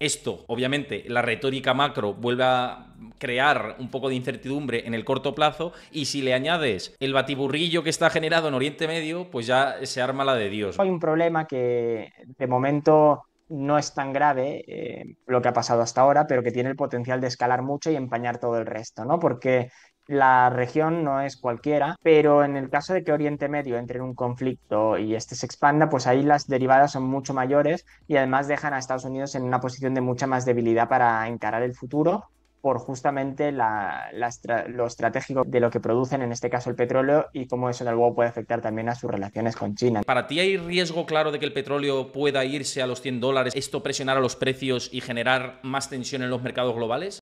Esto, obviamente, la retórica macro vuelve a crear un poco de incertidumbre en el corto plazo, y si le añades el batiburrillo que está generado en Oriente Medio, pues ya se arma la de Dios. Hay un problema que de momento no es tan grave, lo que ha pasado hasta ahora, pero que tiene el potencial de escalar mucho y empañar todo el resto, ¿no? Porque la región no es cualquiera, pero en el caso de que Oriente Medio entre en un conflicto y este se expanda, pues ahí las derivadas son mucho mayores y además dejan a Estados Unidos en una posición de mucha más debilidad para encarar el futuro por justamente lo estratégico de lo que producen, en este caso el petróleo, y cómo eso luego puede afectar también a sus relaciones con China. ¿Para ti hay riesgo claro de que el petróleo pueda irse a los $100, esto presionar a los precios y generar más tensión en los mercados globales?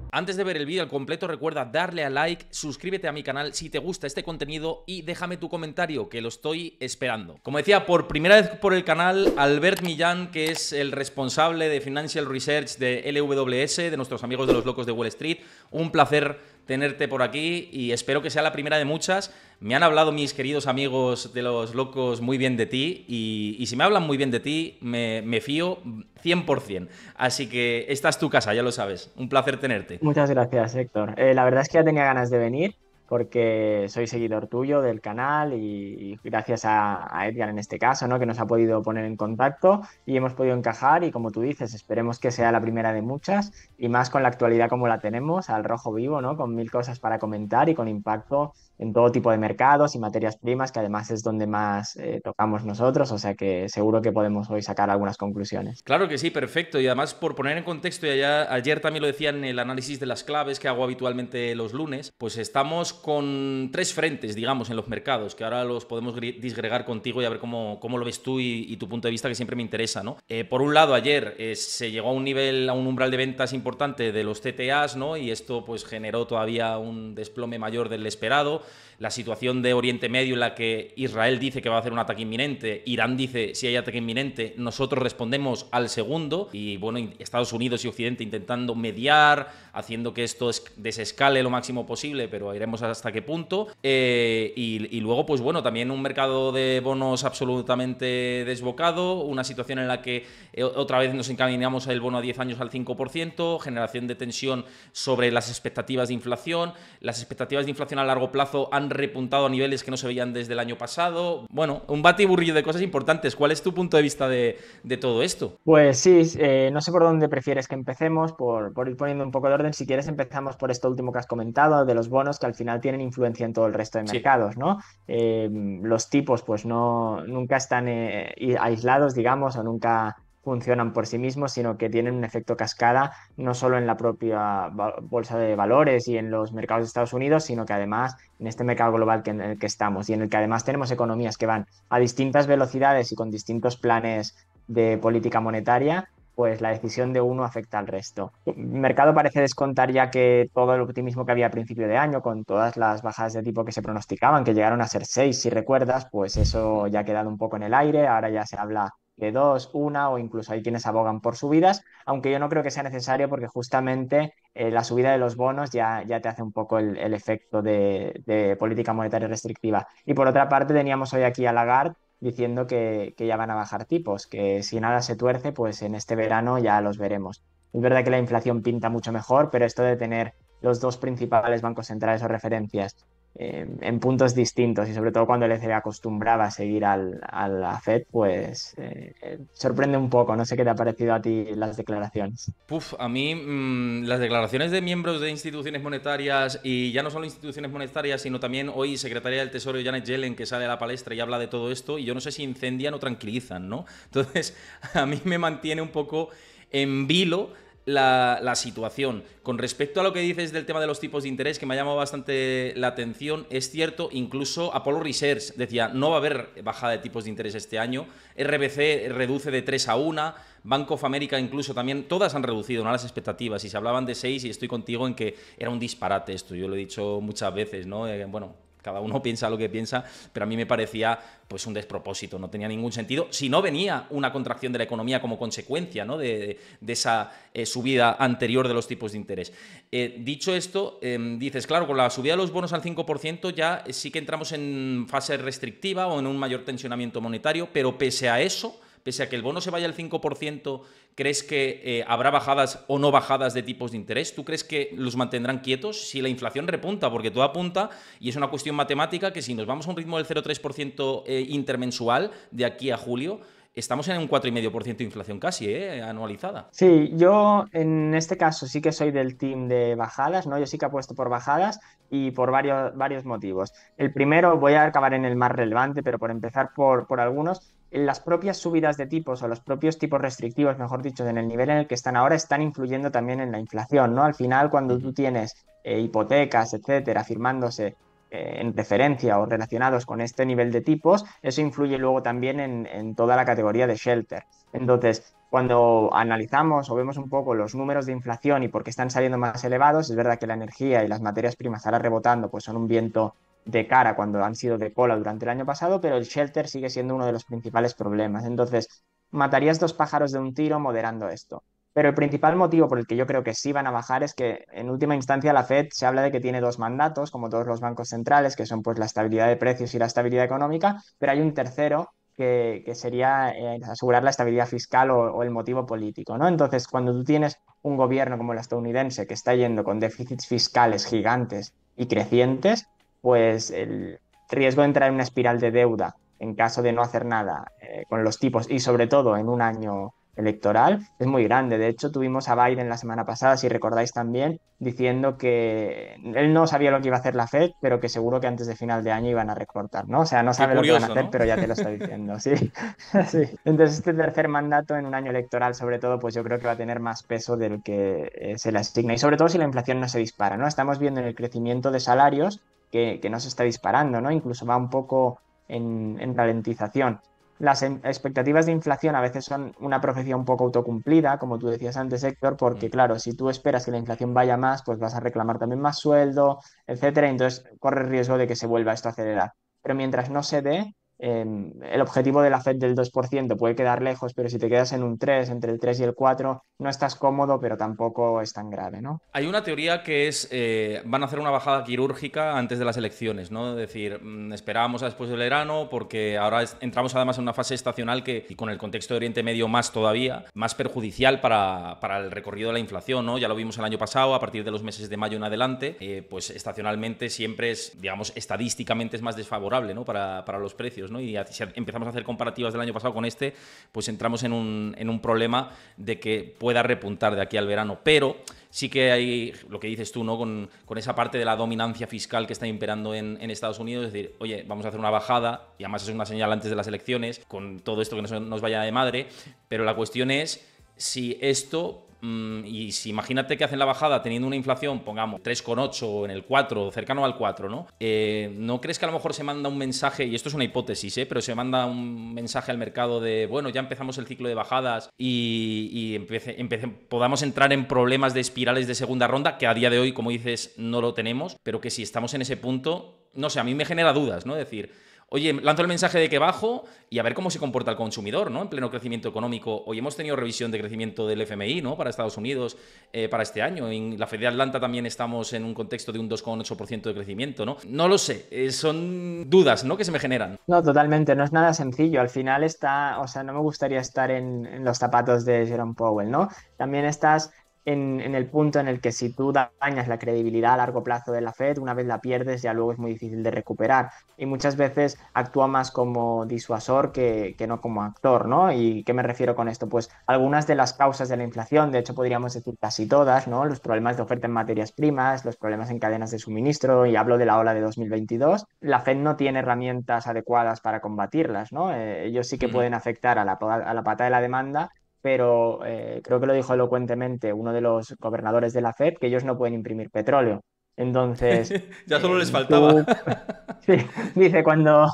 Antes de ver el vídeo al completo, recuerda darle a like, suscríbete a mi canal si te gusta este contenido y déjame tu comentario, que lo estoy esperando. Como decía, por primera vez por el canal, Albert Millán, que es el responsable de Financial Research de LWS, de nuestros amigos de los locos de Wall Street. Un placer tenerte por aquí y espero que sea la primera de muchas. Me han hablado mis queridos amigos de los locos muy bien de ti y si me hablan muy bien de ti, me fío 100%. Así que esta es tu casa, ya lo sabes. Un placer tenerte. Muchas gracias, Héctor. La verdad es que ya tenía ganas de venir porque soy seguidor tuyo del canal y gracias a Edgar en este caso, ¿no? Que nos ha podido poner en contacto y hemos podido encajar y como tú dices, esperemos que sea la primera de muchas y más con la actualidad como la tenemos, al rojo vivo, ¿no? Con mil cosas para comentar y con impacto en todo tipo de mercados y materias primas, que además es donde más tocamos nosotros, o sea que seguro que podemos hoy sacar algunas conclusiones. Claro que sí, perfecto. Y además, por poner en contexto, y ayer también lo decía en el análisis de las claves que hago habitualmente los lunes, pues estamos con tres frentes, digamos, en los mercados, que ahora los podemos disgregar contigo y a ver cómo lo ves tú y tu punto de vista, que siempre me interesa, ¿no? Por un lado, ayer se llegó a un nivel, a un umbral de ventas importante de los CTAs, ¿no? Y esto pues generó todavía un desplome mayor del esperado. La situación de Oriente Medio, en la que Israel dice que va a hacer un ataque inminente, Irán dice si hay ataque inminente, nosotros respondemos al segundo, y bueno, Estados Unidos y Occidente intentando mediar, haciendo que esto desescale lo máximo posible, pero iremos hasta qué punto. Y luego, pues bueno, también un mercado de bonos absolutamente desbocado, una situación en la que otra vez nos encaminamos el bono a 10 años al 5%, generación de tensión sobre las expectativas de inflación. Las expectativas de inflación a largo plazo han repuntado a niveles que no se veían desde el año pasado. Bueno, un batiburrillo de cosas importantes. ¿Cuál es tu punto de vista de todo esto? Pues sí, no sé por dónde prefieres que empecemos, por ir poniendo un poco de orden. Si quieres empezamos por esto último que has comentado, de los bonos que al final tienen influencia en todo el resto de Sí. mercados, ¿no? Los tipos pues nunca están aislados, digamos, o nunca funcionan por sí mismos, sino que tienen un efecto cascada no solo en la propia bolsa de valores y en los mercados de Estados Unidos, sino que además en este mercado global en el que estamos y en el que además tenemos economías que van a distintas velocidades y con distintos planes de política monetaria, pues la decisión de uno afecta al resto. El mercado parece descontar ya que todo el optimismo que había a principio de año, con todas las bajadas de tipo que se pronosticaban, que llegaron a ser seis, si recuerdas, pues eso ya ha quedado un poco en el aire, ahora ya se habla de dos, una o incluso hay quienes abogan por subidas, aunque yo no creo que sea necesario porque justamente la subida de los bonos ya te hace un poco el efecto de política monetaria restrictiva. Y por otra parte teníamos hoy aquí a Lagarde diciendo que ya van a bajar tipos, que si nada se tuerce, pues en este verano ya los veremos. Es verdad que la inflación pinta mucho mejor, pero esto de tener los dos principales bancos centrales o referencias en puntos distintos y sobre todo cuando el ECB acostumbraba a seguir a la Fed, pues sorprende un poco. No sé qué te ha parecido a ti las declaraciones. Puf, a mí las declaraciones de miembros de instituciones monetarias, y ya no solo instituciones monetarias, sino también hoy secretaria del Tesoro Janet Yellen, que sale a la palestra y habla de todo esto, y yo no sé si incendian o tranquilizan, ¿no? Entonces, a mí me mantiene un poco en vilo la situación. Con respecto a lo que dices del tema de los tipos de interés, que me ha llamado bastante la atención, es cierto, incluso Apollo Research decía, no va a haber bajada de tipos de interés este año, RBC reduce de 3 a 1, Bank of America incluso también, todas han reducido, ¿no?, las expectativas, y se hablaban de 6, y estoy contigo en que era un disparate esto, yo lo he dicho muchas veces, ¿no? Bueno, cada uno piensa lo que piensa, pero a mí me parecía pues un despropósito, no tenía ningún sentido si no venía una contracción de la economía como consecuencia, ¿no? de esa subida anterior de los tipos de interés. Dicho esto, dices, claro, con la subida de los bonos al 5% ya sí que entramos en fase restrictiva o en un mayor tensionamiento monetario, pero pese a eso, pese a que el bono se vaya al 5%, ¿crees que habrá bajadas o no bajadas de tipos de interés? ¿Tú crees que los mantendrán quietos si la inflación repunta? Porque todo apunta, y es una cuestión matemática, que si nos vamos a un ritmo del 0,3% intermensual de aquí a julio, estamos en un 4,5% de inflación casi, anualizada. Sí, yo en este caso sí que soy del team de bajadas, ¿no? Yo sí que apuesto por bajadas y por varios motivos. El primero, voy a acabar en el más relevante, pero por empezar por algunos, las propias subidas de tipos o los propios tipos restrictivos, mejor dicho, en el nivel en el que están ahora, están influyendo también en la inflación, ¿no? Al final, cuando tú tienes hipotecas, etcétera, firmándose en referencia o relacionados con este nivel de tipos, eso influye luego también en toda la categoría de shelter. Entonces, cuando analizamos o vemos un poco los números de inflación y por qué están saliendo más elevados, es verdad que la energía y las materias primas ahora rebotando, pues son un viento de cara cuando han sido de cola durante el año pasado, pero el shelter sigue siendo uno de los principales problemas. Entonces, matarías dos pájaros de un tiro moderando esto. Pero el principal motivo por el que yo creo que sí van a bajar es que en última instancia la Fed se habla de que tiene dos mandatos, como todos los bancos centrales, que son pues la estabilidad de precios y la estabilidad económica, pero hay un tercero que sería asegurar la estabilidad fiscal o el motivo político, ¿no? Entonces, cuando tú tienes un gobierno como el estadounidense que está yendo con déficits fiscales gigantes y crecientes, pues el riesgo de entrar en una espiral de deuda en caso de no hacer nada con los tipos y sobre todo en un año electoral es muy grande. De hecho, tuvimos a Biden la semana pasada, si recordáis también, diciendo que él no sabía lo que iba a hacer la Fed, pero que seguro que antes de final de año iban a recortar, ¿no? O sea, no Qué sabe lo que van a curioso, hacer, ¿no? pero ya te lo está diciendo, sí. Sí. Entonces, este tercer mandato en un año electoral, sobre todo, pues yo creo que va a tener más peso del que se le asigna. Y sobre todo si la inflación no se dispara, ¿no? Estamos viendo en el crecimiento de salarios que no se está disparando, ¿no? Incluso va un poco en ralentización. Las expectativas de inflación a veces son una profecía un poco autocumplida, como tú decías antes, Héctor, porque claro, si tú esperas que la inflación vaya más, pues vas a reclamar también más sueldo, etcétera, y entonces corres riesgo de que se vuelva esto a acelerar. Pero mientras no se dé, el objetivo de la Fed del 2% puede quedar lejos, pero si te quedas en un 3, entre el 3 y el 4, no estás cómodo, pero tampoco es tan grave, ¿no? Hay una teoría que es, van a hacer una bajada quirúrgica antes de las elecciones, ¿no? Es decir, esperábamos a después del verano porque ahora entramos además en una fase estacional que, y con el contexto de Oriente Medio más todavía, más perjudicial para el recorrido de la inflación, ¿no? Ya lo vimos el año pasado, a partir de los meses de mayo en adelante, pues estacionalmente siempre es, digamos, estadísticamente es más desfavorable, ¿no? Para los precios, ¿no? Y si empezamos a hacer comparativas del año pasado con este, pues entramos en un problema de que pueda repuntar de aquí al verano, pero sí que hay lo que dices tú, ¿no? Con esa parte de la dominancia fiscal que está imperando en Estados Unidos, es decir, oye, vamos a hacer una bajada, y además es una señal antes de las elecciones, con todo esto que nos vaya de madre, pero la cuestión es si esto... Y si imagínate que hacen la bajada teniendo una inflación, pongamos 3,8 en el 4, cercano al 4, ¿no? ¿No crees que a lo mejor se manda un mensaje, y esto es una hipótesis, pero se manda un mensaje al mercado de, bueno, ya empezamos el ciclo de bajadas y podamos entrar en problemas de espirales de segunda ronda, que a día de hoy, como dices, no lo tenemos, pero que si estamos en ese punto, no sé, a mí me genera dudas, ¿no? Es decir, oye, lanzo el mensaje de que bajo y a ver cómo se comporta el consumidor, ¿no? En pleno crecimiento económico. Hoy hemos tenido revisión de crecimiento del FMI, ¿no? Para Estados Unidos, para este año. En la Fed de Atlanta también estamos en un contexto de un 2,8% de crecimiento, ¿no? No lo sé, son dudas, ¿no? Que se me generan. No, totalmente, no es nada sencillo. Al final está, o sea, no me gustaría estar en los zapatos de Jerome Powell, ¿no? También estás en el punto en el que si tú dañas la credibilidad a largo plazo de la Fed, una vez la pierdes, ya luego es muy difícil de recuperar. Y muchas veces actúa más como disuasor que no como actor, ¿no? ¿Y qué me refiero con esto? Pues algunas de las causas de la inflación, de hecho podríamos decir casi todas, ¿no? Los problemas de oferta en materias primas, los problemas en cadenas de suministro, y hablo de la ola de 2022, la Fed no tiene herramientas adecuadas para combatirlas, ¿no? Ellos sí que pueden afectar a la pata de la demanda, pero creo que lo dijo elocuentemente uno de los gobernadores de la Fed, que ellos no pueden imprimir petróleo. Entonces, Ya solo les faltaba. tú, sí, dice, cuando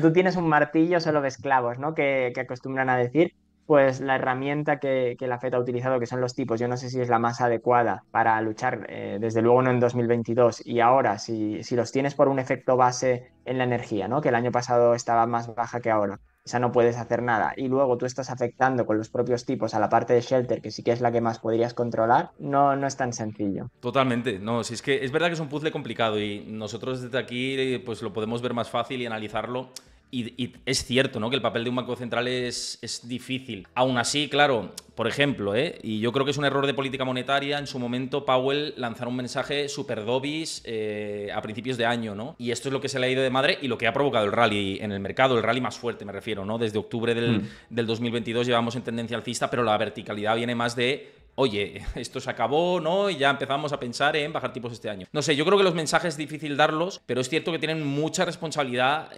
tú tienes un martillo solo ves clavos, ¿no? Que acostumbran a decir. pues la herramienta que la Fed ha utilizado, que son los tipos, yo no sé si es la más adecuada para luchar, desde luego no en 2022, y ahora, si los tienes por un efecto base en la energía, ¿no? Que el año pasado estaba más baja que ahora, o sea, no puedes hacer nada, y luego tú estás afectando con los propios tipos a la parte de shelter, que sí que es la que más podrías controlar, no es tan sencillo. Totalmente, no, si es que es verdad que es un puzzle complicado y nosotros desde aquí pues lo podemos ver más fácil y analizarlo. Y es cierto, ¿no? Que el papel de un banco central es difícil. Aún así, claro, por ejemplo, y yo creo que es un error de política monetaria en su momento Powell lanzar un mensaje super dovish a principios de año, ¿no? Y esto es lo que se le ha ido de madre y lo que ha provocado el rally en el mercado, el rally más fuerte me refiero, ¿no? Desde octubre del 2022 llevamos en tendencia alcista, pero la verticalidad viene más de oye, esto se acabó, ¿no? Y ya empezamos a pensar en bajar tipos este año. No sé, yo creo que los mensajes es difícil darlos, pero es cierto que tienen mucha responsabilidad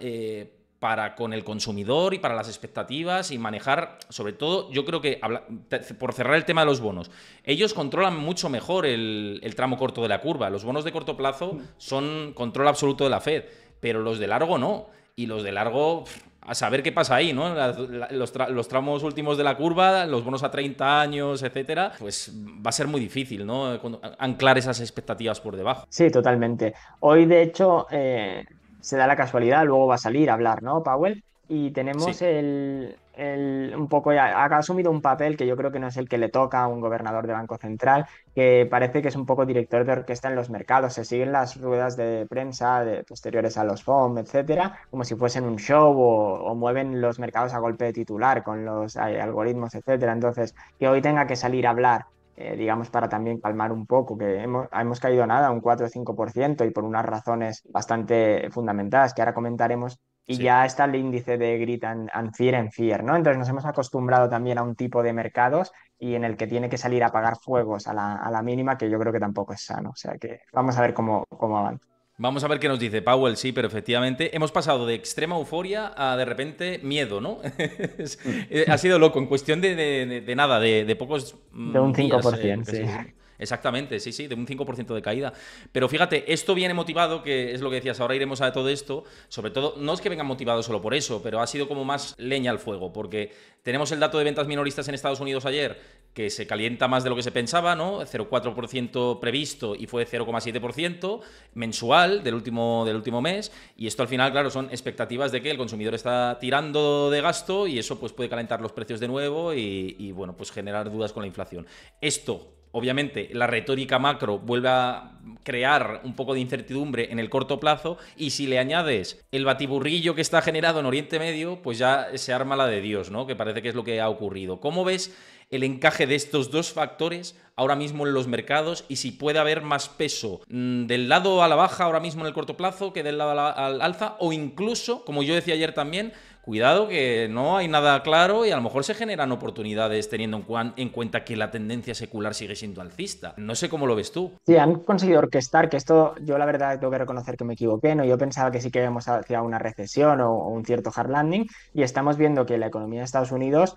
para con el consumidor y para las expectativas y manejar, sobre todo, yo creo que, por cerrar el tema de los bonos, ellos controlan mucho mejor el tramo corto de la curva. Los bonos de corto plazo son control absoluto de la Fed, pero los de largo no. Y los de largo, a saber qué pasa ahí, ¿no? Los tramos últimos de la curva, los bonos a 30 años, etcétera, pues va a ser muy difícil, ¿no? Anclar esas expectativas por debajo. Sí, totalmente. Hoy, de hecho, se da la casualidad, luego va a salir a hablar, ¿no, Powell? Y tenemos Sí. un poco, ha asumido un papel que yo creo que no es el que le toca a un gobernador de Banco Central, que parece que es un poco director de orquesta en los mercados. Se siguen las ruedas de prensa posteriores a los FOM, etcétera, como si fuesen un show o mueven los mercados a golpe de titular con los algoritmos, etcétera. Entonces, que hoy tenga que salir a hablar, digamos, para también calmar un poco, que hemos caído nada, un 4 o 5%, y por unas razones bastante fundamentadas que ahora comentaremos, y Sí. ya está el índice de Grit and Fear en Fear, ¿no? Entonces nos hemos acostumbrado también a un tipo de mercados y en el que tiene que salir a apagar fuegos a la mínima, que yo creo que tampoco es sano. O sea que vamos a ver cómo avanza. Vamos a ver qué nos dice Powell, sí, pero efectivamente hemos pasado de extrema euforia a de repente miedo, ¿no? Ha sido loco, en cuestión de nada, de pocos De un cinco días, por ciento casi sí. segundos. Exactamente, sí, sí, de un 5% de caída. Pero fíjate, esto viene motivado, que es lo que decías, ahora iremos a todo esto, sobre todo, no es que vengan motivados solo por eso, pero ha sido como más leña al fuego, porque tenemos el dato de ventas minoristas en Estados Unidos ayer, que se calienta más de lo que se pensaba, ¿no? 0,4% previsto y fue 0,7% mensual del último mes, y esto al final, claro, son expectativas de que el consumidor está tirando de gasto y eso pues puede calentar los precios de nuevo y bueno, pues generar dudas con la inflación. Esto obviamente la retórica macro vuelve a crear un poco de incertidumbre en el corto plazo y si le añades el batiburrillo que está generado en Oriente Medio, pues ya se arma la de Dios, ¿no? Que parece que es lo que ha ocurrido. ¿Cómo ves el encaje de estos dos factores ahora mismo en los mercados y si puede haber más peso del lado a la baja ahora mismo en el corto plazo que del lado al alza o incluso, como yo decía ayer también, cuidado que no hay nada claro y a lo mejor se generan oportunidades teniendo en cuenta que la tendencia secular sigue siendo alcista? No sé cómo lo ves tú. Sí, han conseguido orquestar, que esto yo la verdad tengo que reconocer que me equivoqué, ¿no? Yo pensaba que sí que íbamos hacia una recesión o un cierto hard landing, y estamos viendo que la economía de Estados Unidos,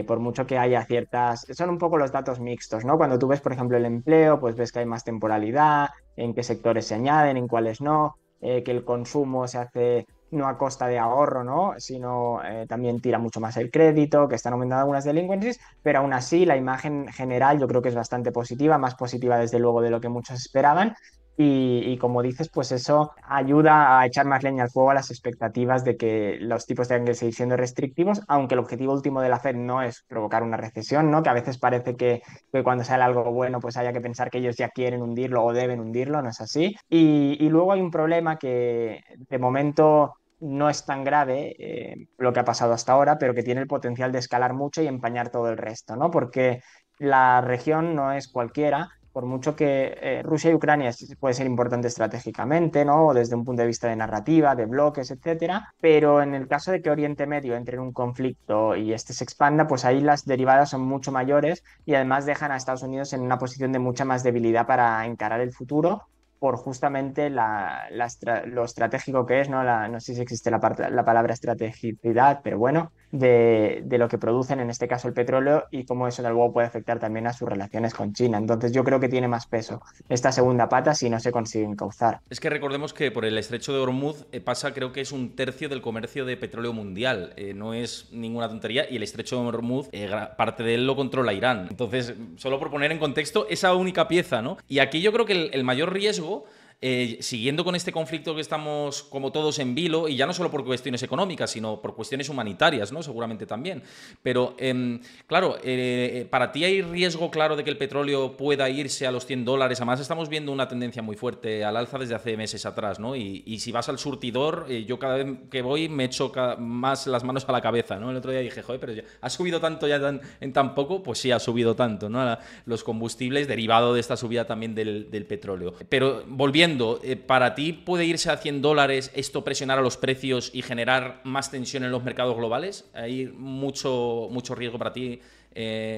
por mucho que haya ciertas, son un poco los datos mixtos, ¿no? Cuando tú ves, por ejemplo, el empleo, pues ves que hay más temporalidad, en qué sectores se añaden, en cuáles no, que el consumo se hace no a costa de ahorro, ¿no? Sino también tira mucho más el crédito, que están aumentando algunas delincuencias, pero aún así la imagen general yo creo que es bastante positiva, más positiva desde luego de lo que muchos esperaban. Y como dices, pues eso ayuda a echar más leña al fuego a las expectativas de que los tipos tengan que seguir siendo restrictivos, aunque el objetivo último de la Fed no es provocar una recesión, ¿no? Que a veces parece que cuando sale algo bueno, pues haya que pensar que ellos ya quieren hundirlo o deben hundirlo, no es así. Y luego hay un problema que de momento no es tan grave, lo que ha pasado hasta ahora, pero que tiene el potencial de escalar mucho y empañar todo el resto, ¿no? Porque la región no es cualquiera, por mucho que Rusia y Ucrania puede ser importante estratégicamente, ¿no? O desde un punto de vista de narrativa, de bloques, etcétera, pero en el caso de que Oriente Medio entre en un conflicto y este se expanda, pues ahí las derivadas son mucho mayores y además dejan a Estados Unidos en una posición de mucha más debilidad para encarar el futuro. por justamente lo estratégico que es, ¿no? No sé si existe la palabra estrategicidad, pero bueno, de lo que producen, en este caso el petróleo, y cómo eso luego puede afectar también a sus relaciones con China. Entonces yo creo que tiene más peso esta segunda pata si no se consigue encauzar. Es que recordemos que por el estrecho de Hormuz pasa, creo que es un tercio del comercio de petróleo mundial. No es ninguna tontería y el estrecho de Hormuz, parte de él lo controla Irán. Entonces, solo por poner en contexto esa única pieza, ¿no? Y aquí yo creo que el mayor riesgo, siguiendo con este conflicto que estamos como todos en vilo, y ya no solo por cuestiones económicas, sino por cuestiones humanitarias, ¿no? Seguramente también. Pero, claro, para ti hay riesgo claro de que el petróleo pueda irse a los $100. Además, estamos viendo una tendencia muy fuerte al alza desde hace meses atrás, ¿no? Y si vas al surtidor, yo cada vez que voy me echo más las manos a la cabeza, ¿no? El otro día dije, joder, pero ¿ha subido tanto ya en tan poco? Pues sí, ha subido tanto, ¿no? Los combustibles, derivado de esta subida también del petróleo. Pero volviendo, ¿para ti puede irse a $100 esto, presionar a los precios y generar más tensión en los mercados globales? ¿Hay mucho riesgo para ti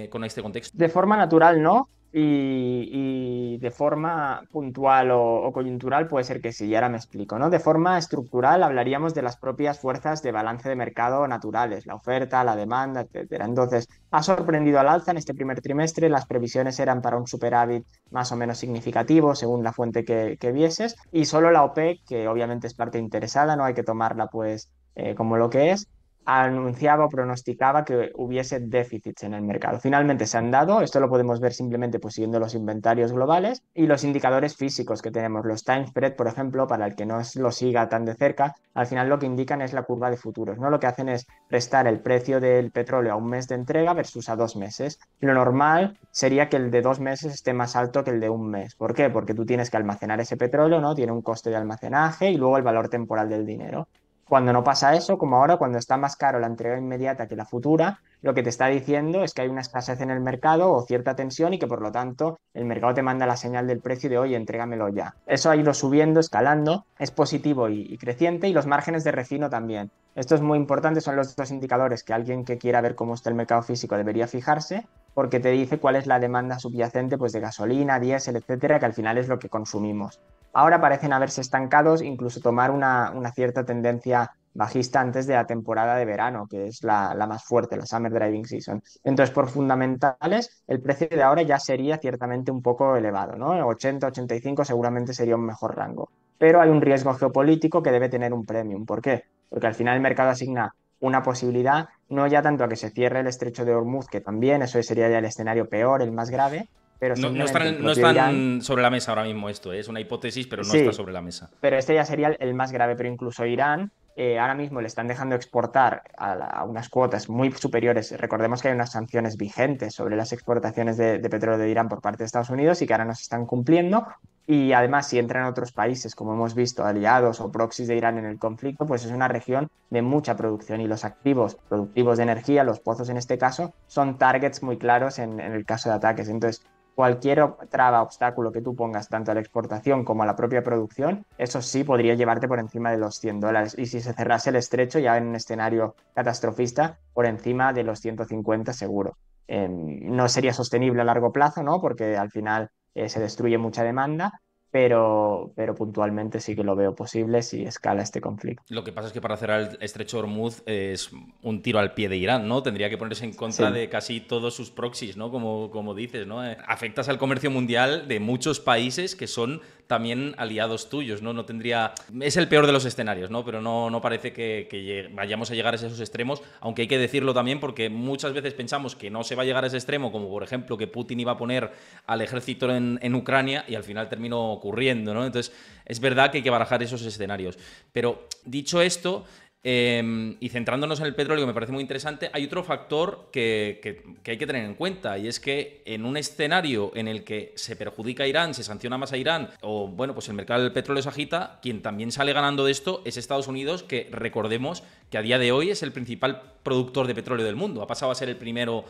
con este contexto? De forma natural, no. Y de forma puntual o coyuntural puede ser que sí, y ahora me explico, ¿no? De forma estructural hablaríamos de las propias fuerzas de balance de mercado naturales, la oferta, la demanda, etcétera. Entonces, ha sorprendido al alza en este primer trimestre, las previsiones eran para un superávit más o menos significativo según la fuente que vieses, y solo la OPEC, que obviamente es parte interesada, no hay que tomarla pues como lo que es, anunciaba o pronosticaba que hubiese déficits en el mercado. Finalmente se han dado, esto lo podemos ver simplemente pues, siguiendo los inventarios globales y los indicadores físicos que tenemos. Los time spread, por ejemplo, para el que no lo siga tan de cerca, al final lo que indican es la curva de futuros, ¿no? Lo que hacen es prestar el precio del petróleo a un mes de entrega versus a 2 meses. Lo normal sería que el de 2 meses esté más alto que el de un mes. ¿Por qué? Porque tú tienes que almacenar ese petróleo, ¿no? Tiene un coste de almacenaje y luego el valor temporal del dinero. Cuando no pasa eso, como ahora, cuando está más caro la entrega inmediata que la futura, lo que te está diciendo es que hay una escasez en el mercado o cierta tensión y que por lo tanto el mercado te manda la señal del precio de oye, entrégamelo ya. Eso ha ido subiendo, escalando, es positivo y creciente y los márgenes de refino también. Esto es muy importante, son los dos indicadores que alguien que quiera ver cómo está el mercado físico debería fijarse porque te dice cuál es la demanda subyacente pues, de gasolina, diésel, etcétera, que al final es lo que consumimos. Ahora parecen haberse estancado, incluso tomar una cierta tendencia bajista antes de la temporada de verano, que es la más fuerte, la Summer Driving Season. Entonces, por fundamentales, el precio de ahora ya sería ciertamente un poco elevado, ¿no? 80, 85 seguramente sería un mejor rango. Pero hay un riesgo geopolítico que debe tener un premium. ¿Por qué? Porque al final el mercado asigna una posibilidad, no ya tanto a que se cierre el estrecho de Hormuz, que también, eso sería ya el escenario peor, el más grave, pero No, no simplemente el no propio Irán. están sobre la mesa ahora mismo esto, es una hipótesis, pero no está Sí, sobre la mesa. pero este ya sería el más grave, pero incluso Irán ahora mismo le están dejando exportar a unas cuotas muy superiores. Recordemos que hay unas sanciones vigentes sobre las exportaciones de petróleo de Irán por parte de Estados Unidos y que ahora no se están cumpliendo. Y además, si entran otros países, como hemos visto, aliados o proxies de Irán en el conflicto, pues es una región de mucha producción y los activos productivos de energía, los pozos en este caso, son targets muy claros en el caso de ataques. Entonces, cualquier traba, obstáculo que tú pongas tanto a la exportación como a la propia producción, eso sí podría llevarte por encima de los $100. Y si se cerrase el estrecho, ya en un escenario catastrofista, por encima de los 150 seguro. No sería sostenible a largo plazo, ¿no? Porque al final se destruye mucha demanda, pero puntualmente sí que lo veo posible si escala este conflicto. Lo que pasa es que para cerrar el estrecho de Hormuz es un tiro al pie de Irán, ¿no? Tendría que ponerse en contra Sí. de casi todos sus proxies, ¿no? Como dices, ¿no? Afectas al comercio mundial de muchos países que son también aliados tuyos, ¿no? No tendría... Es el peor de los escenarios, ¿no? Pero no parece que vayamos a llegar a esos extremos, aunque hay que decirlo también porque muchas veces pensamos que no se va a llegar a ese extremo, como por ejemplo que Putin iba a poner al ejército en Ucrania y al final terminó ocurriendo, ¿no? Entonces, es verdad que hay que barajar esos escenarios. Pero dicho esto, y centrándonos en el petróleo, que me parece muy interesante, hay otro factor que hay que tener en cuenta, y es que en un escenario en el que se perjudica a Irán, se sanciona más a Irán, o bueno, pues el mercado del petróleo se agita, quien también sale ganando de esto es Estados Unidos, que recordemos que a día de hoy es el principal productor de petróleo del mundo. Ha pasado a ser el primero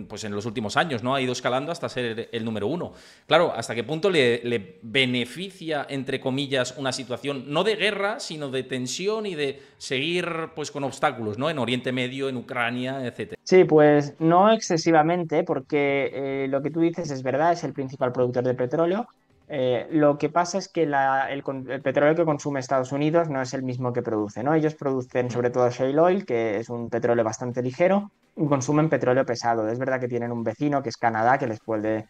pues en los últimos años, ¿no? Ha ido escalando hasta ser el número uno. Claro, ¿hasta qué punto le beneficia, entre comillas, una situación no de guerra, sino de tensión y de seguir pues con obstáculos, ¿no? En Oriente Medio, en Ucrania, etcétera. Sí, pues no excesivamente, porque lo que tú dices es verdad, es el principal productor de petróleo. Lo que pasa es que el petróleo que consume Estados Unidos no es el mismo que produce, ¿no? Ellos producen sobre todo shale oil, que es un petróleo bastante ligero, y consumen petróleo pesado. Es verdad que tienen un vecino, que es Canadá, que les puede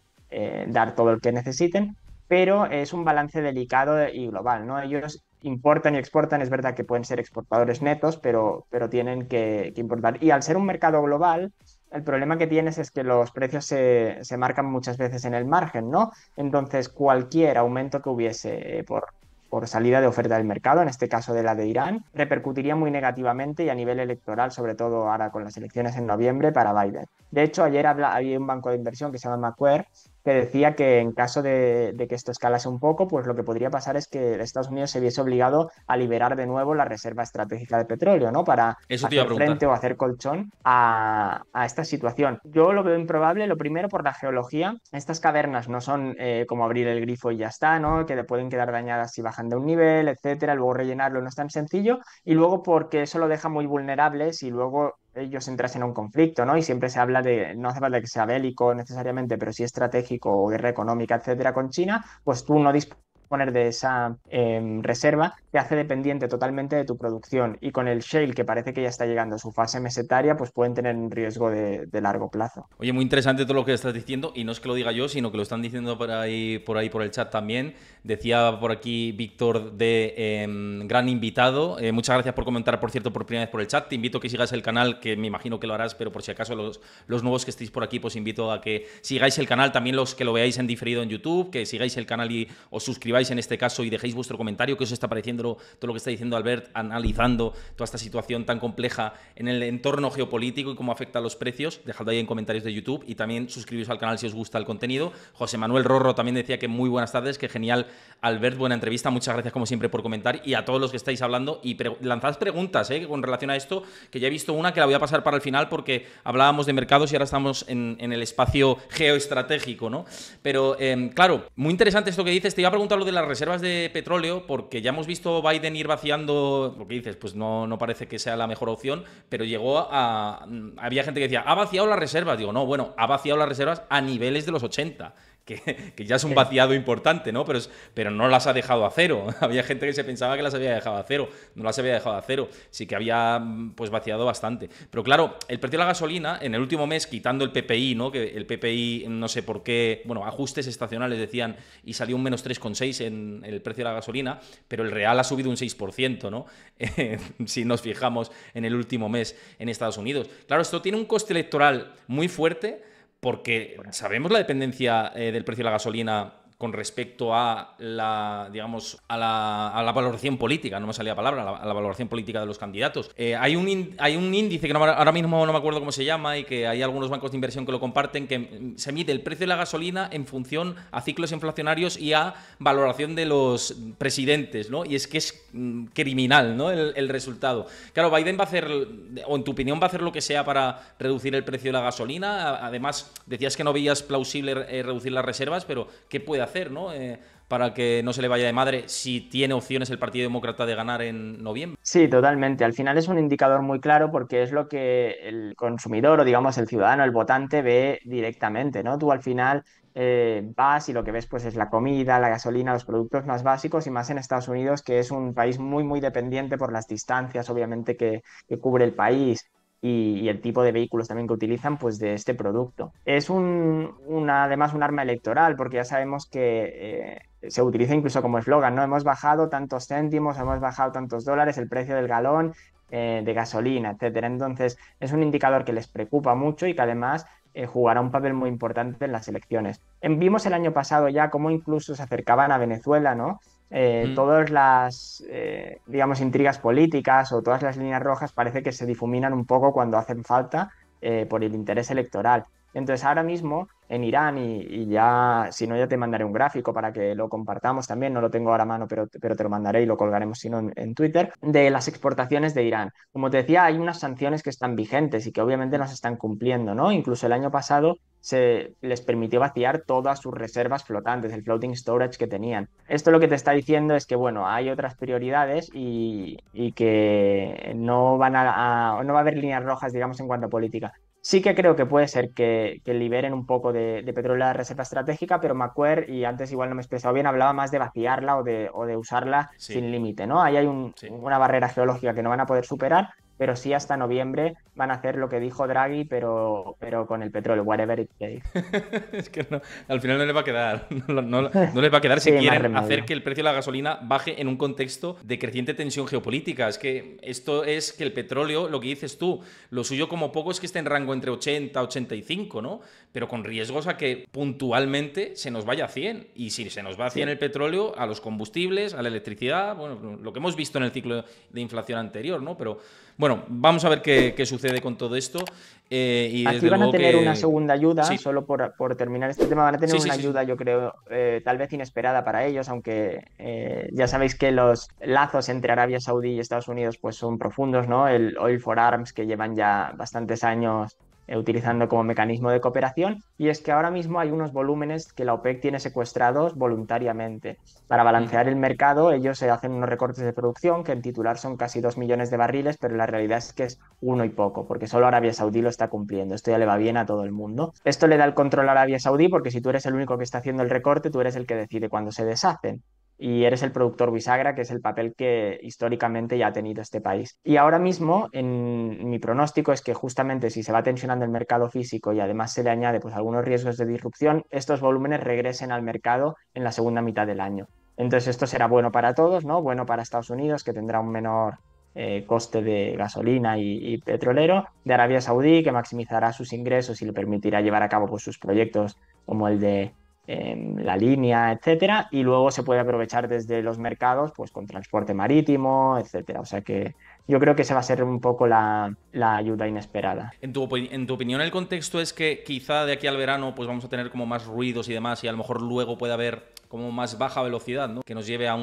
dar todo el que necesiten, pero es un balance delicado y global, ¿no? Ellos importan y exportan, es verdad que pueden ser exportadores netos, pero tienen que importar. Y al ser un mercado global, el problema que tienes es que los precios se marcan muchas veces en el margen, ¿no? Entonces, cualquier aumento que hubiese por salida de oferta del mercado, en este caso de la de Irán, repercutiría muy negativamente y a nivel electoral, sobre todo ahora con las elecciones en noviembre para Biden. De hecho, ayer había un banco de inversión que se llama Macquarie que decía que en caso de que esto escalase un poco, pues lo que podría pasar es que Estados Unidos se viese obligado a liberar de nuevo la reserva estratégica de petróleo, ¿no? Para Eso te iba a hacer frente preguntar. o hacer colchón a esta situación. Yo lo veo improbable, lo primero por la geología. Estas cavernas no son como abrir el grifo y ya está, ¿no? Que le pueden quedar dañadas si bajan de un nivel, etcétera. Luego rellenarlo no es tan sencillo. Y luego porque eso lo deja muy vulnerables y luego ellos entrasen en un conflicto, ¿no? Y siempre se habla de, no hace falta que sea bélico necesariamente, pero sí estratégico o guerra económica, etcétera, con China, pues tú no disponer de esa reserva te hace dependiente totalmente de tu producción y con el shale que parece que ya está llegando a su fase mesetaria pues pueden tener un riesgo de largo plazo. Oye, muy interesante todo lo que estás diciendo y no es que lo diga yo, sino que lo están diciendo por el chat también. Decía por aquí Víctor de gran invitado. Muchas gracias por comentar, por cierto, por primera vez por el chat. Te invito a que sigas el canal, que me imagino que lo harás, pero por si acaso los nuevos que estéis por aquí, pues invito a que sigáis el canal. También los que lo veáis en diferido en YouTube, que sigáis el canal y os suscribáis en este caso y dejéis vuestro comentario, que os está pareciendo todo lo que está diciendo Albert, analizando toda esta situación tan compleja en el entorno geopolítico y cómo afecta a los precios. Dejadlo ahí en comentarios de YouTube y también suscribiros al canal si os gusta el contenido. José Manuel Rorro también decía que muy buenas tardes, que genial, Albert, buena entrevista. Muchas gracias como siempre por comentar y a todos los que estáis hablando y lanzad preguntas con relación a esto, que ya he visto una que la voy a pasar para el final porque hablábamos de mercados y ahora estamos en el espacio geoestratégico, ¿no? Pero claro, muy interesante esto que dices. Te iba a preguntar lo de las reservas de petróleo porque ya hemos visto Biden ir vaciando, lo que dices, pues no parece que sea la mejor opción, pero había gente que decía, ha vaciado las reservas. Digo, no, bueno, ha vaciado las reservas a niveles de los 80, que ya es un vaciado importante, ¿no? Pero no las ha dejado a cero. Había gente que se pensaba que las había dejado a cero. No las había dejado a cero. Sí que había pues vaciado bastante. Pero claro, el precio de la gasolina en el último mes, quitando el PPI, ¿no? Que el PPI, no sé por qué, bueno, ajustes estacionales decían, y salió un menos 3,6 en el precio de la gasolina, pero el real ha subido un 6%, ¿no? Si nos fijamos en el último mes en Estados Unidos. Claro, esto tiene un coste electoral muy fuerte porque sabemos la dependencia del precio de la gasolina con respecto a digamos, a la valoración política, no me salía la palabra, a la valoración política de los candidatos. Hay un índice que ahora mismo no me acuerdo cómo se llama y que hay algunos bancos de inversión que lo comparten, que se mide el precio de la gasolina en función a ciclos inflacionarios y a valoración de los presidentes, ¿no? Y es que es criminal, ¿no? El resultado. Claro, Biden va a hacer, o en tu opinión, va a hacer lo que sea para reducir el precio de la gasolina. Además, decías que no veías plausible reducir las reservas, pero ¿qué puede hacer, ¿no? Para que no se le vaya de madre si tiene opciones el Partido Demócrata de ganar en noviembre. Sí, totalmente. Al final es un indicador muy claro porque es lo que el consumidor o digamos el ciudadano, el votante ve directamente, ¿no? Tú al final vas y lo que ves pues es la comida, la gasolina, los productos más básicos y más en Estados Unidos, que es un país muy, muy dependiente por las distancias, obviamente, que cubre el país y el tipo de vehículos también que utilizan, pues de este producto. Es además un arma electoral porque ya sabemos que se utiliza incluso como eslogan, ¿no? Hemos bajado tantos céntimos, hemos bajado tantos dólares el precio del galón de gasolina, etcétera. Entonces, es un indicador que les preocupa mucho y que además jugará un papel muy importante en las elecciones. Vimos el año pasado ya cómo incluso se acercaban a Venezuela, ¿no? Todas las, digamos, intrigas políticas o todas las líneas rojas parece que se difuminan un poco cuando hacen falta por el interés electoral. Entonces, ahora mismo en Irán, y ya, si no, ya te mandaré un gráfico para que lo compartamos también, no lo tengo ahora a mano, pero te lo mandaré y lo colgaremos, si no, en Twitter, de las exportaciones de Irán. Como te decía, hay unas sanciones que están vigentes y que obviamente no se están cumpliendo, ¿no? Incluso el año pasado se les permitió vaciar todas sus reservas flotantes, el floating storage que tenían. Esto lo que te está diciendo es que, bueno, hay otras prioridades y que no va a haber líneas rojas, digamos, en cuanto a política. Sí que creo que puede ser que liberen un poco de petróleo a la reserva estratégica, pero Macquarie, y antes igual no me he expresado bien, hablaba más de vaciarla o de usarla Sí, sin límite, ¿no? Ahí hay sí. una barrera geológica que no van a poder superar, pero sí hasta noviembre van a hacer lo que dijo Draghi, pero con el petróleo, whatever it takes. Es que al final no les va a quedar. No les va a quedar si Sí, más quieren hacer remedio. que el precio de la gasolina baje en un contexto de creciente tensión geopolítica. Es que esto es que el petróleo, lo que dices tú, lo suyo como poco es que esté en rango entre 80 y 85, ¿no? Pero con riesgos a que puntualmente se nos vaya a 100. Y si se nos va a 100 Sí. el petróleo, a los combustibles, a la electricidad, bueno, lo que hemos visto en el ciclo de inflación anterior, ¿no? Pero bueno, vamos a ver qué sucede con todo esto. Y Aquí desde van a luego tener una que segunda ayuda, sí, solo por terminar este tema, van a tener sí, sí, una sí, sí. ayuda, yo creo, tal vez inesperada para ellos, aunque ya sabéis que los lazos entre Arabia Saudí y Estados Unidos pues son profundos, ¿no? El Oil for Arms, que llevan ya bastantes años utilizando como mecanismo de cooperación, y es que ahora mismo hay unos volúmenes que la OPEC tiene secuestrados voluntariamente. Para Ujú. balancear el mercado, ellos se hacen unos recortes de producción que en titular son casi 2 millones de barriles, pero la realidad es que es uno y poco, porque solo Arabia Saudí lo está cumpliendo. Esto ya le va bien a todo el mundo. Esto le da el control a Arabia Saudí porque si tú eres el único que está haciendo el recorte, tú eres el que decide cuándo se deshacen. Y eres el productor bisagra, que es el papel que históricamente ya ha tenido este país. Y ahora mismo, en mi pronóstico es que justamente si se va tensionando el mercado físico y además se le añade pues algunos riesgos de disrupción, estos volúmenes regresen al mercado en la segunda mitad del año. Entonces esto será bueno para todos, ¿no? Bueno para Estados Unidos, que tendrá un menor coste de gasolina y petrolero, de Arabia Saudí, que maximizará sus ingresos y le permitirá llevar a cabo pues, sus proyectos como el de la línea, etcétera, y luego se puede aprovechar desde los mercados pues con transporte marítimo, etcétera. O sea que yo creo que esa va a ser un poco la ayuda inesperada. En tu opinión, el contexto es que quizá de aquí al verano pues vamos a tener como más ruidos y demás y a lo mejor luego puede haber como más baja velocidad, ¿no? Que nos lleve a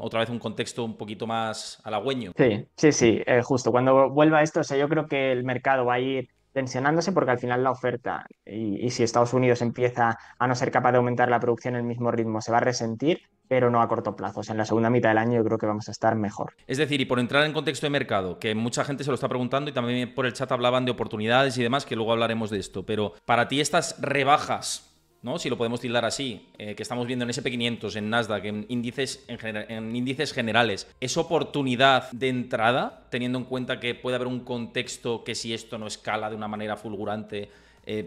otra vez un contexto un poquito más halagüeño. Sí, sí, sí, justo. Cuando vuelva esto, o sea, yo creo que el mercado va a ir tensionándose porque al final la oferta, y si Estados Unidos empieza a no ser capaz de aumentar la producción en el mismo ritmo, se va a resentir, pero no a corto plazo. O sea, en la segunda mitad del año yo creo que vamos a estar mejor. Es decir, y por entrar en contexto de mercado, que mucha gente se lo está preguntando y también por el chat hablaban de oportunidades y demás, que luego hablaremos de esto, pero para ti estas rebajas, ¿no? Si lo podemos tildar así, que estamos viendo en S&P 500, en Nasdaq, en índices generales, ¿es oportunidad de entrada, teniendo en cuenta que puede haber un contexto que si esto no escala de una manera fulgurante,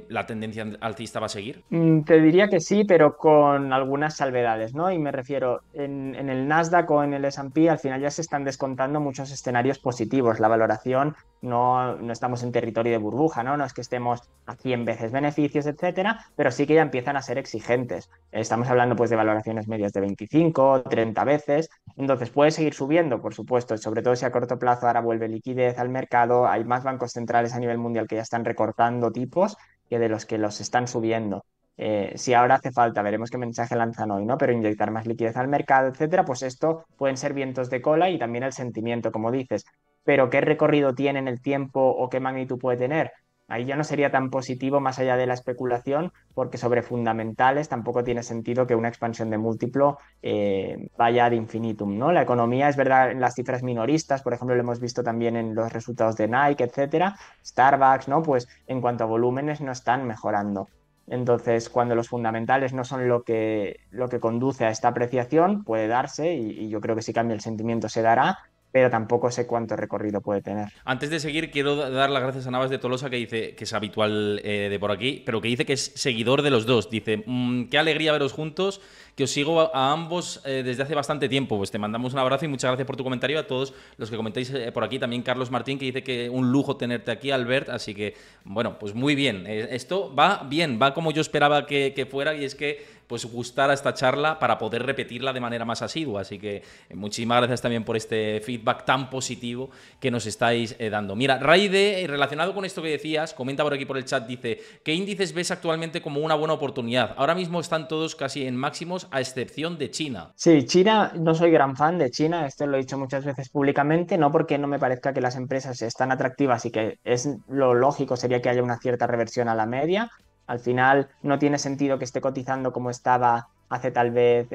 la tendencia alcista va a seguir? Te diría que sí, pero con algunas salvedades, ¿no? Y me refiero, en el Nasdaq o en el S&P al final ya se están descontando muchos escenarios positivos. La valoración no estamos en territorio de burbuja, ¿no? No es que estemos a 100 veces beneficios, etcétera, pero sí que ya empiezan a ser exigentes. Estamos hablando pues de valoraciones medias de 25, 30 veces. Entonces puede seguir subiendo, por supuesto, sobre todo si a corto plazo ahora vuelve liquidez al mercado. Hay más bancos centrales a nivel mundial que ya están recortando tipos que de los que los están subiendo. Si ahora hace falta, veremos qué mensaje lanzan hoy, ¿no? Pero inyectar más liquidez al mercado, etcétera, pues esto pueden ser vientos de cola y también el sentimiento, como dices. Pero ¿qué recorrido tiene en el tiempo o qué magnitud puede tener? Ahí ya no sería tan positivo más allá de la especulación, porque sobre fundamentales tampoco tiene sentido que una expansión de múltiplo vaya ad infinitum, ¿no? La economía es verdad en las cifras minoristas, por ejemplo, lo hemos visto también en los resultados de Nike, etcétera, Starbucks, ¿no? Pues en cuanto a volúmenes no están mejorando. Entonces, cuando los fundamentales no son lo que conduce a esta apreciación, puede darse y yo creo que si cambia el sentimiento se dará, pero tampoco sé cuánto recorrido puede tener. Antes de seguir, quiero dar las gracias a Navas de Tolosa, que dice que es habitual de por aquí, pero que dice que es seguidor de los dos. Dice, qué alegría veros juntos, que os sigo a ambos desde hace bastante tiempo. Pues te mandamos un abrazo y muchas gracias por tu comentario. A todos los que comentáis por aquí, también Carlos Martín, que dice que un lujo tenerte aquí, Albert. Así que, bueno, pues muy bien. Esto va bien, va como yo esperaba que fuera, y es que pues gustara esta charla para poder repetirla de manera más asidua. Así que muchísimas gracias también por este feedback tan positivo que nos estáis dando. Mira, Raide, relacionado con esto que decías, comenta por aquí por el chat, dice, ¿qué índices ves actualmente como una buena oportunidad? Ahora mismo están todos casi en máximos, a excepción de China. Sí, China, no soy gran fan de China, esto lo he dicho muchas veces públicamente, no porque no me parezca que las empresas están atractivas y que es lo lógico sería que haya una cierta reversión a la media. Al final no tiene sentido que esté cotizando como estaba hace tal vez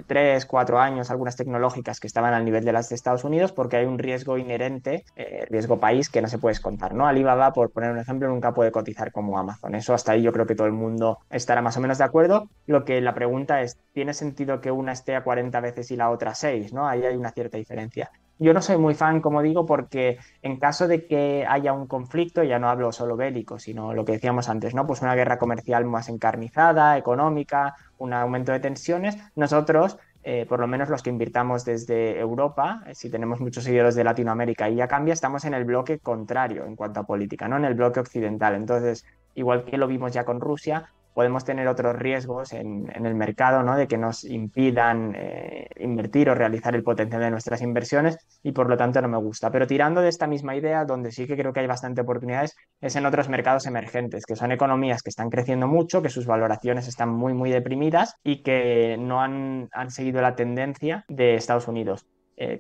3, 4 años, algunas tecnológicas que estaban al nivel de las de Estados Unidos, porque hay un riesgo inherente, riesgo país, que no se puede descontar, ¿no? Alibaba, por poner un ejemplo, nunca puede cotizar como Amazon. Eso hasta ahí yo creo que todo el mundo estará más o menos de acuerdo. Lo que la pregunta es, ¿tiene sentido que una esté a 40 veces y la otra a 6? ¿No? Ahí hay una cierta diferencia. Yo no soy muy fan, como digo, porque en caso de que haya un conflicto, ya no hablo solo bélico, sino lo que decíamos antes, ¿no? Pues una guerra comercial más encarnizada, económica, un aumento de tensiones, nosotros, por lo menos los que invirtamos desde Europa, si tenemos muchos seguidores de Latinoamérica y ya cambia, estamos en el bloque contrario en cuanto a política, ¿no? En el bloque occidental. Entonces, igual que lo vimos ya con Rusia, podemos tener otros riesgos en el mercado, ¿no? De que nos impidan invertir o realizar el potencial de nuestras inversiones y por lo tanto no me gusta. Pero tirando de esta misma idea, donde sí que creo que hay bastante oportunidades, es en otros mercados emergentes, que son economías que están creciendo mucho, que sus valoraciones están muy, muy deprimidas y que no han seguido la tendencia de Estados Unidos.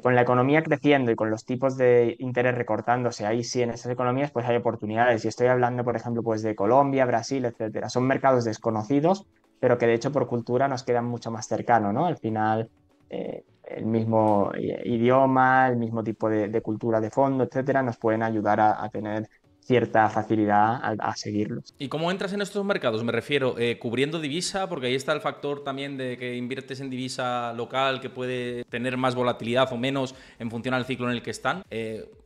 Con la economía creciendo y con los tipos de interés recortándose, ahí sí en esas economías pues hay oportunidades. Y estoy hablando, por ejemplo, pues de Colombia, Brasil, etcétera. Son mercados desconocidos, pero que de hecho por cultura nos quedan mucho más cercanos, ¿no? Al final, el mismo idioma, el mismo tipo de cultura de fondo, etcétera, nos pueden ayudar a tener cierta facilidad a seguirlos. ¿Y cómo entras en estos mercados? Me refiero, cubriendo divisa, porque ahí está el factor también de que inviertes en divisa local, que puede tener más volatilidad o menos en función al ciclo en el que están.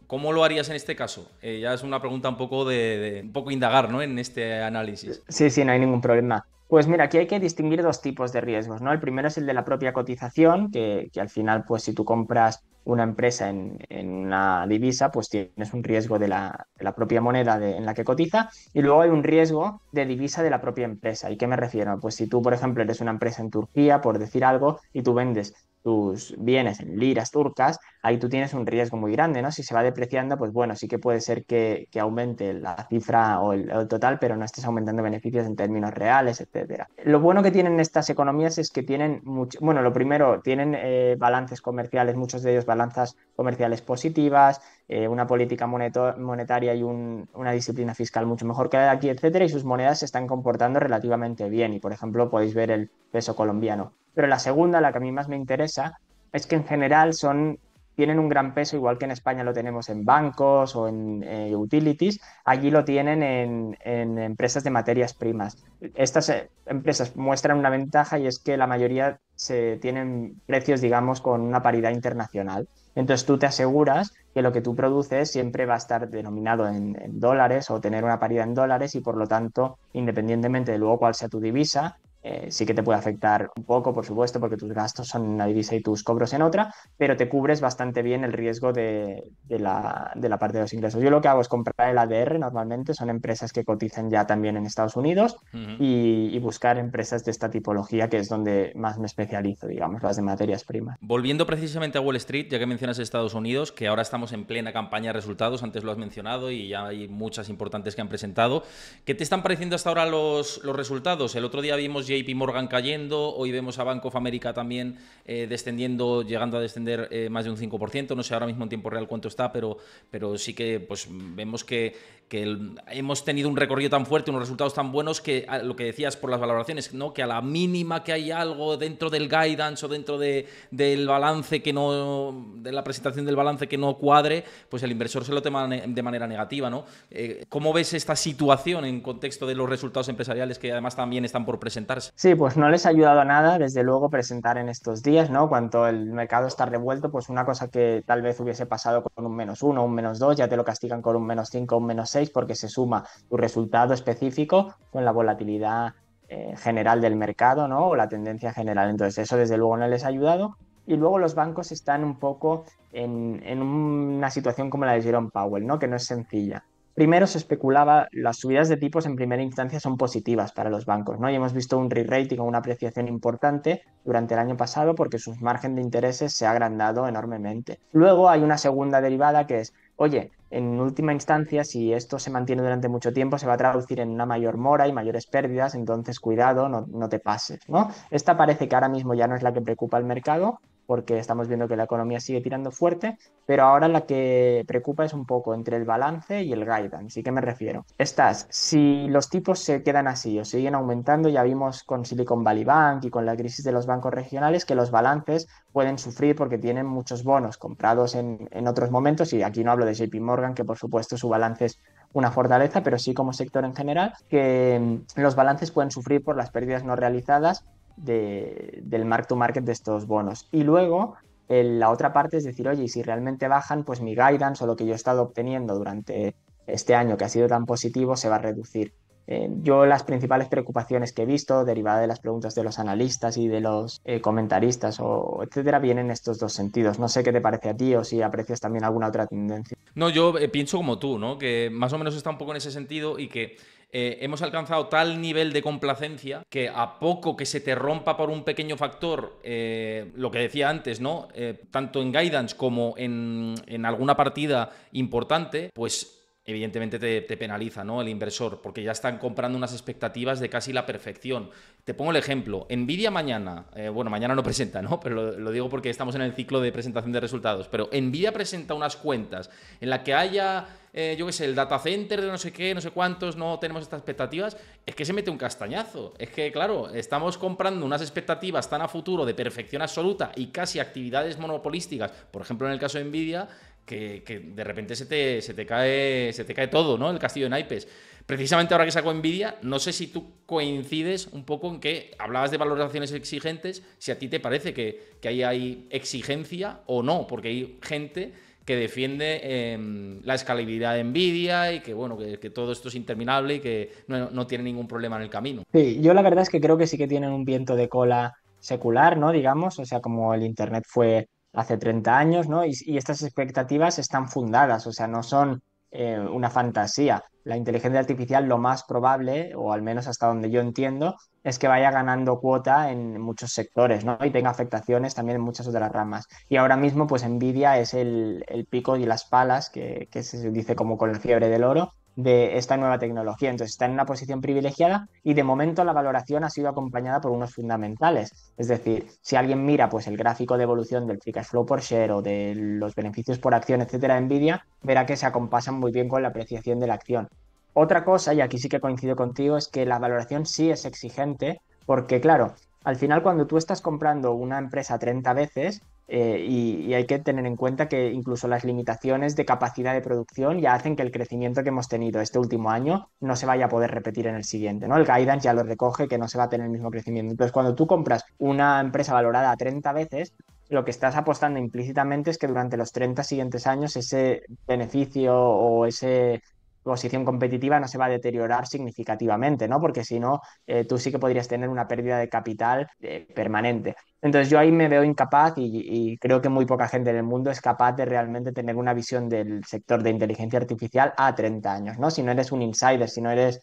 ¿Cómo lo harías en este caso? Ya es una pregunta un poco un poco indagar, ¿no? En este análisis. Sí, sí, no hay ningún problema. Pues mira, aquí hay que distinguir dos tipos de riesgos, ¿no? El primero es el de la propia cotización, que al final, pues si tú compras una empresa en una divisa, pues tienes un riesgo de la propia moneda en la que cotiza, y luego hay un riesgo de divisa de la propia empresa. ¿Y qué me refiero? Pues si tú, por ejemplo, eres una empresa en Turquía, por decir algo, y tú vendes tus bienes en liras turcas, ahí tú tienes un riesgo muy grande, ¿no? Si se va depreciando, pues bueno, sí que puede ser que aumente la cifra o el total, pero no estés aumentando beneficios en términos reales, etcétera. Lo bueno que tienen estas economías es que tienen mucho, bueno, lo primero, tienen balances comerciales, muchos de ellos balanzas comerciales positivas, una política monetaria y una disciplina fiscal mucho mejor que la de aquí, etcétera, y sus monedas se están comportando relativamente bien. Y, por ejemplo, podéis ver el peso colombiano. Pero la segunda, la que a mí más me interesa, es que en general tienen un gran peso, igual que en España lo tenemos en bancos o en utilities, allí lo tienen en empresas de materias primas. Estas empresas muestran una ventaja y es que la mayoría tienen precios, digamos, con una paridad internacional. Entonces tú te aseguras que lo que tú produces siempre va a estar denominado en dólares o tener una paridad en dólares y por lo tanto, independientemente de luego cuál sea tu divisa, sí que te puede afectar un poco, por supuesto, porque tus gastos son en una divisa y tus cobros en otra, pero te cubres bastante bien el riesgo de la parte de los ingresos. Yo lo que hago es comprar el ADR, normalmente son empresas que cotizan ya también en Estados Unidos y buscar empresas de esta tipología, que es donde más me especializo, digamos, las de materias primas. Volviendo precisamente a Wall Street, ya que mencionas Estados Unidos, que ahora estamos en plena campaña de resultados, antes lo has mencionado y ya hay muchas importantes que han presentado. ¿Qué te están pareciendo hasta ahora los resultados? El otro día vimos JP Morgan cayendo, hoy vemos a Bank of America también descendiendo, llegando a descender más de un 5%, no sé ahora mismo en tiempo real cuánto está, pero sí que pues, vemos que hemos tenido un recorrido tan fuerte, unos resultados tan buenos que lo que decías por las valoraciones, ¿no? Que a la mínima que hay algo dentro del guidance o dentro del balance que no, de la presentación del balance que no cuadre, pues el inversor se lo toma de manera negativa, ¿no? ¿Cómo ves esta situación en contexto de los resultados empresariales que además también están por presentarse? Sí, pues no les ha ayudado a nada, desde luego, presentar en estos días, ¿no? Cuando el mercado está revuelto, pues una cosa que tal vez hubiese pasado con un -1, un -2, ya te lo castigan con un -5, un -6, porque se suma tu resultado específico con la volatilidad general del mercado, ¿no? O la tendencia general. Entonces, eso desde luego no les ha ayudado. Y luego los bancos están un poco en una situación como la de Jerome Powell, ¿no? Que no es sencilla. Primero se especulaba, las subidas de tipos en primera instancia son positivas para los bancos, ¿no? Y hemos visto un re-rating o una apreciación importante durante el año pasado porque su margen de intereses se ha agrandado enormemente. Luego hay una segunda derivada que es, oye, en última instancia, si esto se mantiene durante mucho tiempo, se va a traducir en una mayor mora y mayores pérdidas, entonces cuidado, no te pases, ¿no? Esta parece que ahora mismo ya no es la que preocupa al mercado, porque estamos viendo que la economía sigue tirando fuerte, pero ahora la que preocupa es un poco entre el balance y el guidance. ¿Y qué me refiero? Si los tipos se quedan así o siguen aumentando, ya vimos con Silicon Valley Bank y con la crisis de los bancos regionales que los balances pueden sufrir porque tienen muchos bonos comprados en otros momentos, y aquí no hablo de JP Morgan, que por supuesto su balance es una fortaleza, pero sí como sector en general, que los balances pueden sufrir por las pérdidas no realizadas del mark to market de estos bonos. Y luego la otra parte es decir, oye, y si realmente bajan, pues mi guidance o lo que yo he estado obteniendo durante este año que ha sido tan positivo se va a reducir. Yo las principales preocupaciones que he visto, derivadas de las preguntas de los analistas y de los comentaristas o etcétera, vienen en estos dos sentidos. No sé qué te parece a ti o si aprecias también alguna otra tendencia. No, yo pienso como tú, ¿no? Que más o menos está un poco en ese sentido y que hemos alcanzado tal nivel de complacencia que a poco que se te rompa por un pequeño factor, lo que decía antes, ¿no? Tanto en guidance como en alguna partida importante, pues evidentemente te penaliza, ¿no? El inversor, porque ya están comprando unas expectativas de casi la perfección. Te pongo el ejemplo. Nvidia mañana, bueno, mañana no presenta, ¿no? Pero lo digo porque estamos en el ciclo de presentación de resultados. Pero Nvidia presenta unas cuentas en la que haya, yo qué sé, el data center de no sé qué, no sé cuántos, no tenemos estas expectativas, es que se mete un castañazo. Es que, claro, estamos comprando unas expectativas tan a futuro de perfección absoluta y casi actividades monopolísticas, por ejemplo, en el caso de Nvidia, que de repente se te cae todo, ¿no? El castillo de naipes. Precisamente ahora que sacó Nvidia, no sé si tú coincides un poco en que hablabas de valoraciones exigentes, si a ti te parece que ahí hay exigencia o no, porque hay gente que defiende la escalabilidad de Nvidia y que, bueno, que todo esto es interminable y que no tiene ningún problema en el camino. Sí, yo la verdad es que creo que sí que tienen un viento de cola secular, ¿no? Digamos, o sea, como el Internet fue hace 30 años, ¿no? Y estas expectativas están fundadas, o sea, no son una fantasía. La inteligencia artificial lo más probable, o al menos hasta donde yo entiendo, es que vaya ganando cuota en muchos sectores, ¿no? Y tenga afectaciones también en muchas otras ramas. Y ahora mismo, pues Nvidia es el pico y las palas, que se dice como con la fiebre del oro de esta nueva tecnología. Entonces está en una posición privilegiada y de momento la valoración ha sido acompañada por unos fundamentales. Es decir, si alguien mira pues el gráfico de evolución del free cash flow por share o de los beneficios por acción, etcétera, de Nvidia, verá que se acompasan muy bien con la apreciación de la acción. Otra cosa, y aquí sí que coincido contigo, es que la valoración sí es exigente porque, claro, al final cuando tú estás comprando una empresa 30 veces, y hay que tener en cuenta que incluso las limitaciones de capacidad de producción ya hacen que el crecimiento que hemos tenido este último año no se vaya a poder repetir en el siguiente, ¿no? El guidance ya lo recoge que no se va a tener el mismo crecimiento. Entonces, cuando tú compras una empresa valorada a 30 veces, lo que estás apostando implícitamente es que durante los 30 siguientes años ese beneficio o ese posición competitiva no se va a deteriorar significativamente, ¿no? Porque si no, tú sí que podrías tener una pérdida de capital permanente. Entonces yo ahí me veo incapaz y creo que muy poca gente en el mundo es capaz de realmente tener una visión del sector de inteligencia artificial a 30 años, ¿no? Si no eres un insider, si no eres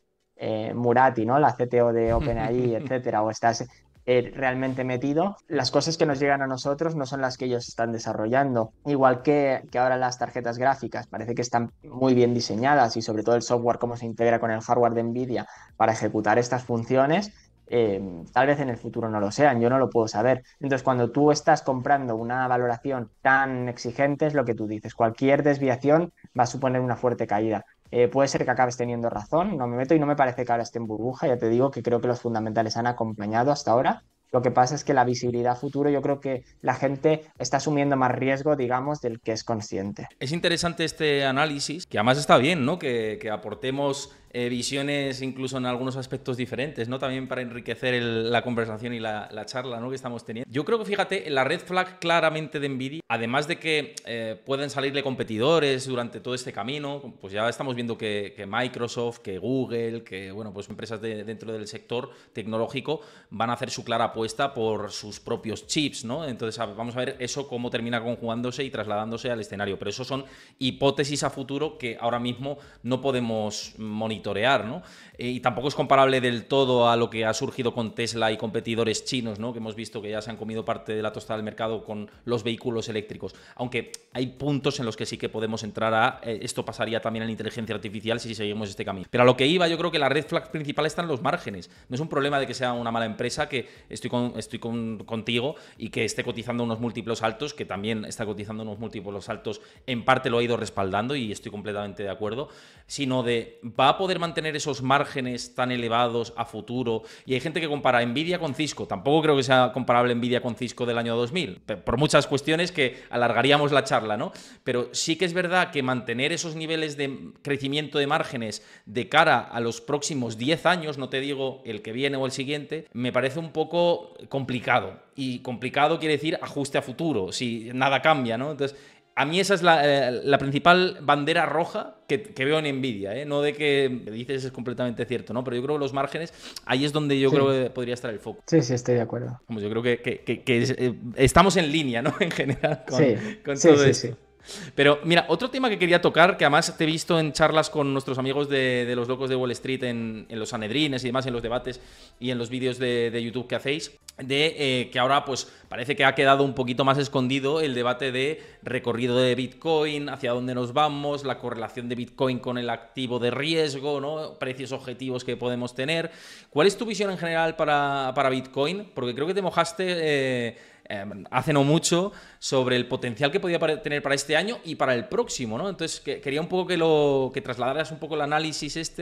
Murati, ¿no? La CTO de OpenAI, etcétera, o estás realmente metido, las cosas que nos llegan a nosotros no son las que ellos están desarrollando. Igual que ahora las tarjetas gráficas parece que están muy bien diseñadas y sobre todo el software, cómo se integra con el hardware de NVIDIA para ejecutar estas funciones, tal vez en el futuro no lo sean, yo no lo puedo saber. Entonces, cuando tú estás comprando una valoración tan exigente, es lo que tú dices, cualquier desviación va a suponer una fuerte caída. Puede ser que acabes teniendo razón, no me meto y no me parece que ahora esté en burbuja, ya te digo que creo que los fundamentales han acompañado hasta ahora. Lo que pasa es que la visibilidad a futuro, yo creo que la gente está asumiendo más riesgo, digamos, del que es consciente. Es interesante este análisis, que además está bien, ¿no? Que aportemos visiones incluso en algunos aspectos diferentes, ¿no? También para enriquecer la conversación y la charla, ¿no? Que estamos teniendo. Yo creo que, fíjate, la red flag claramente de Nvidia, además de que pueden salirle competidores durante todo este camino, pues ya estamos viendo que Microsoft, que Google, que, bueno, pues empresas dentro del sector tecnológico van a hacer su clara apuesta por sus propios chips, ¿no? Entonces vamos a ver eso cómo termina conjugándose y trasladándose al escenario, pero eso son hipótesis a futuro que ahora mismo no podemos monitorear monitorear, ¿no? Y tampoco es comparable del todo a lo que ha surgido con Tesla y competidores chinos, ¿no? Que hemos visto que ya se han comido parte de la tostada del mercado con los vehículos eléctricos. Aunque hay puntos en los que sí que podemos entrar a... esto pasaría también en inteligencia artificial si seguimos este camino. Pero a lo que iba, yo creo que la red flag principal está en los márgenes. No es un problema de que sea una mala empresa, que estoy contigo, y que esté cotizando unos múltiplos altos, que también está cotizando unos múltiplos altos, en parte lo ha ido respaldando y estoy completamente de acuerdo, sino de ¿va a poder mantener esos márgenes tan elevados a futuro? Y hay gente que compara Nvidia con Cisco. Tampoco creo que sea comparable Nvidia con Cisco del año 2000, por muchas cuestiones que alargaríamos la charla, ¿no? Pero sí que es verdad que mantener esos niveles de crecimiento de márgenes de cara a los próximos 10 años, no te digo el que viene o el siguiente, me parece un poco complicado. Y complicado quiere decir ajuste a futuro, si nada cambia, ¿no? Entonces, a mí esa es la principal bandera roja que veo en Nvidia, ¿eh? No de que dices es completamente cierto, ¿no? Pero yo creo que los márgenes, ahí es donde yo creo que podría estar el foco. Sí, estoy de acuerdo. Como yo creo que estamos en línea, ¿no? En general con todo esto. Sí. Pero mira, otro tema que quería tocar, que además te he visto en charlas con nuestros amigos de los locos de Wall Street en los Sanedrines y demás, en los debates y en los vídeos de YouTube que hacéis, de que ahora pues parece que ha quedado un poquito más escondido el debate de recorrido de Bitcoin, hacia dónde nos vamos, la correlación de Bitcoin con el activo de riesgo, ¿no? Precios objetivos que podemos tener. ¿Cuál es tu visión en general para Bitcoin? Porque creo que te mojaste hace no mucho sobre el potencial que podía tener para este año y para el próximo, ¿no? Entonces quería un poco que trasladaras un poco el análisis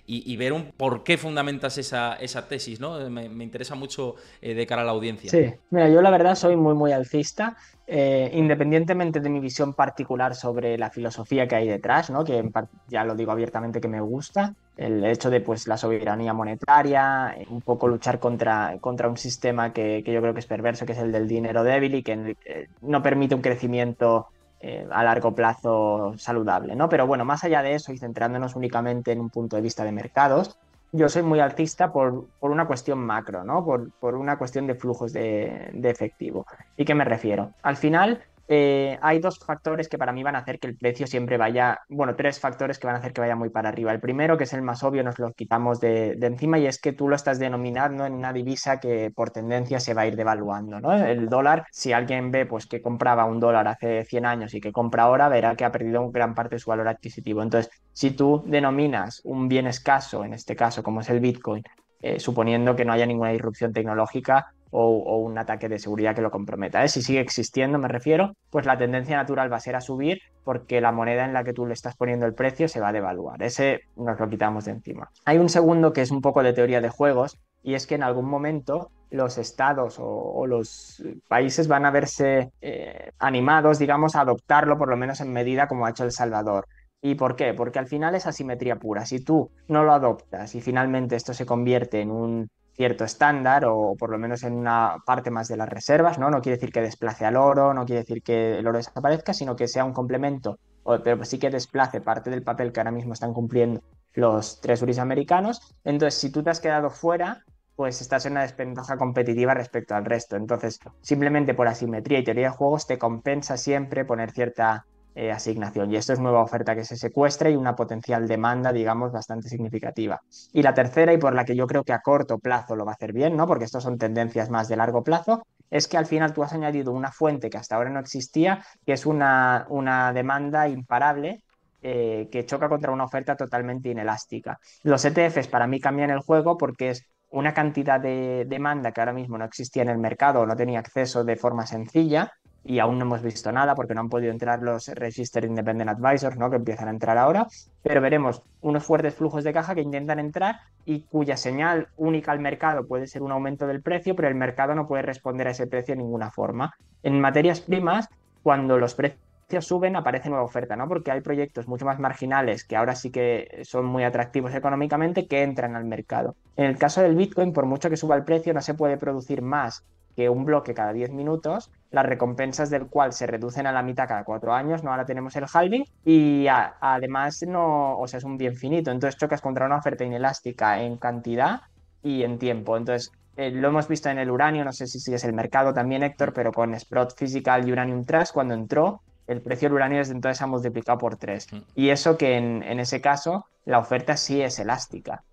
y ver por qué fundamentas esa tesis, ¿no? Me interesa mucho de cara a la audiencia. Sí, mira, yo la verdad soy muy alcista, independientemente de mi visión particular sobre la filosofía que hay detrás, ¿no? Que ya lo digo abiertamente que me gusta, el hecho de pues la soberanía monetaria, un poco luchar contra un sistema que yo creo que es perverso, que es el del dinero débil y que no permite un crecimiento a largo plazo saludable, ¿no? Pero bueno, más allá de eso y centrándonos únicamente en un punto de vista de mercados, yo soy muy alcista por una cuestión macro, ¿no? Por una cuestión de flujos de efectivo. ¿Y qué me refiero? Al final, hay dos factores que para mí van a hacer que el precio siempre vaya, bueno, tres factores que van a hacer que vaya muy para arriba. El primero, que es el más obvio, nos lo quitamos de encima, y es que tú lo estás denominando en una divisa que por tendencia se va a ir devaluando, ¿no? El dólar, si alguien ve pues que compraba un dólar hace 100 años y que compra ahora, verá que ha perdido gran parte de su valor adquisitivo. Entonces, si tú denominas un bien escaso, en este caso como es el Bitcoin, suponiendo que no haya ninguna disrupción tecnológica o un ataque de seguridad que lo comprometa, si sigue existiendo, me refiero, pues la tendencia natural va a ser a subir porque la moneda en la que tú le estás poniendo el precio se va a devaluar. Ese nos lo quitamos de encima. Hay un segundo que es un poco de teoría de juegos, y es que en algún momento los estados o los países van a verse animados, digamos, a adoptarlo, por lo menos en medida como ha hecho El Salvador. ¿Y por qué? Porque al final es asimetría pura. Si tú no lo adoptas y finalmente esto se convierte en un cierto estándar o por lo menos en una parte más de las reservas, ¿no? No quiere decir que desplace al oro, no quiere decir que el oro desaparezca, sino que sea un complemento, pero sí que desplace parte del papel que ahora mismo están cumpliendo los treasuries americanos. Entonces, si tú te has quedado fuera, pues estás en una desventaja competitiva respecto al resto. Entonces, simplemente por asimetría y teoría de juegos te compensa siempre poner cierta asignación. Y esto es nueva oferta que se secuestra y una potencial demanda, digamos, bastante significativa. Y la tercera, y por la que yo creo que a corto plazo lo va a hacer bien, ¿no? Porque estas son tendencias más de largo plazo, es que al final tú has añadido una fuente que hasta ahora no existía, que es una demanda imparable que choca contra una oferta totalmente inelástica. Los ETFs para mí cambian el juego porque es una cantidad de demanda que ahora mismo no existía en el mercado o no tenía acceso de forma sencilla, y aún no hemos visto nada porque no han podido entrar los Registered Independent Advisors, ¿no? Que empiezan a entrar ahora, pero veremos unos fuertes flujos de caja que intentan entrar y cuya señal única al mercado puede ser un aumento del precio, pero el mercado no puede responder a ese precio de ninguna forma. En materias primas, cuando los precios suben, aparece nueva oferta, ¿no? Porque hay proyectos mucho más marginales que ahora sí que son muy atractivos económicamente que entran al mercado. En el caso del Bitcoin, por mucho que suba el precio, no se puede producir más que un bloque cada 10 minutos, las recompensas del cual se reducen a la mitad cada 4 años, ¿no? Ahora tenemos el halving y además no, o sea, es un bien finito, entonces chocas contra una oferta inelástica en cantidad y en tiempo. Entonces, lo hemos visto en el uranio, no sé si sigues el mercado también, Héctor, pero con Sprott Physical y Uranium Trust, cuando entró, el precio del uranio desde entonces se ha multiplicado por 3. Mm. Y eso que en ese caso la oferta sí es elástica.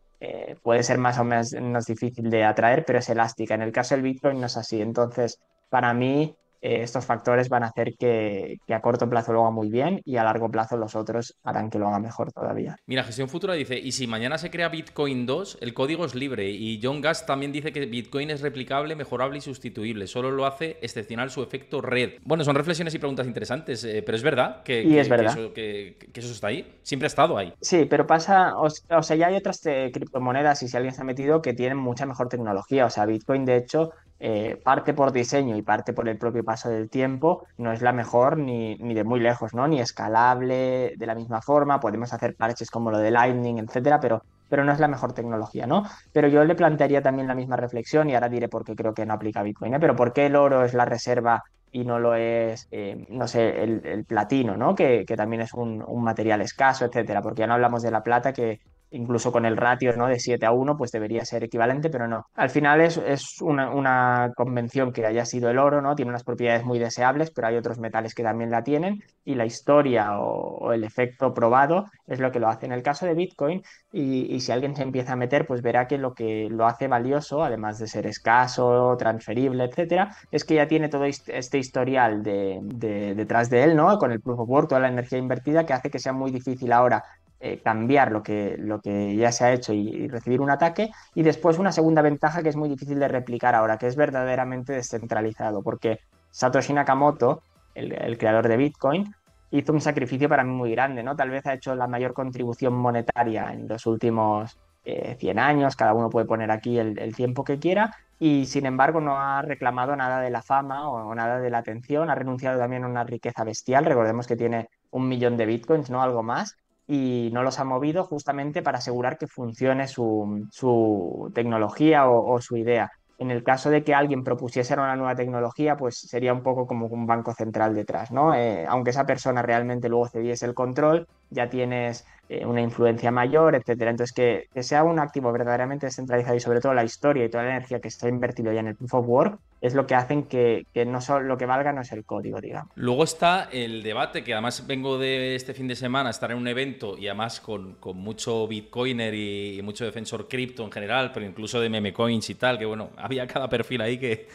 Puede ser más o menos difícil de atraer, pero es elástica. En el caso del Bitcoin no es así. Entonces, para mí, estos factores van a hacer que a corto plazo lo haga muy bien y a largo plazo los otros harán que lo haga mejor todavía. Mira, Gestión Futura dice, y si mañana se crea Bitcoin 2, el código es libre. Y John Gass también dice que Bitcoin es replicable, mejorable y sustituible. Solo lo hace excepcional su efecto red. Bueno, son reflexiones y preguntas interesantes, pero es verdad Y es verdad. que eso está ahí. Siempre ha estado ahí. Sí, pero pasa, o sea, ya hay otras criptomonedas y si alguien se ha metido que tienen mucha mejor tecnología. O sea, Bitcoin, de hecho, parte por diseño y parte por el propio paso del tiempo, no es la mejor ni de muy lejos, ¿no? Ni escalable de la misma forma. Podemos hacer parches como lo de Lightning, etcétera, pero no es la mejor tecnología, ¿no? Pero yo le plantearía también la misma reflexión y ahora diré por qué creo que no aplica a Bitcoin, ¿eh? Pero ¿por qué el oro es la reserva y no lo es, no sé, el platino, ¿no? Que también es un material escaso, etcétera, porque ya no hablamos de la plata, que incluso con el ratio, ¿no? de 7-1, pues debería ser equivalente, pero no. Al final es una convención que haya sido el oro, ¿no? Tiene unas propiedades muy deseables, pero hay otros metales que también la tienen y la historia o el efecto probado es lo que lo hace. En el caso de Bitcoin, y si alguien se empieza a meter, pues verá que lo hace valioso, además de ser escaso, transferible, etcétera, es que ya tiene todo este historial detrás de él, ¿no? Con el proof of work, toda la energía invertida, que hace que sea muy difícil ahora cambiar lo que ya se ha hecho y recibir un ataque. Y después una segunda ventaja que es muy difícil de replicar ahora, que es verdaderamente descentralizado, porque Satoshi Nakamoto, el creador de Bitcoin, hizo un sacrificio para mí muy grande, ¿no? Tal vez ha hecho la mayor contribución monetaria en los últimos 100 años, cada uno puede poner aquí el tiempo que quiera, y sin embargo no ha reclamado nada de la fama o nada de la atención, ha renunciado también a una riqueza bestial, recordemos que tiene 1 millón de bitcoins, no algo más, y no los ha movido justamente para asegurar que funcione su tecnología o su idea. En el caso de que alguien propusiese una nueva tecnología, pues sería un poco como un banco central detrás, ¿no? Aunque esa persona realmente luego cediese el control, ya tienes una influencia mayor, etcétera. Entonces, que sea un activo verdaderamente descentralizado y sobre todo la historia y toda la energía que se ha invertido ya en el Proof of Work es lo que hacen que no solo lo que valga no es el código, digamos. Luego está el debate, que además vengo de este fin de semana a estar en un evento y además con mucho bitcoiner y mucho defensor cripto en general, pero incluso de meme coins y tal, que bueno, había cada perfil ahí que...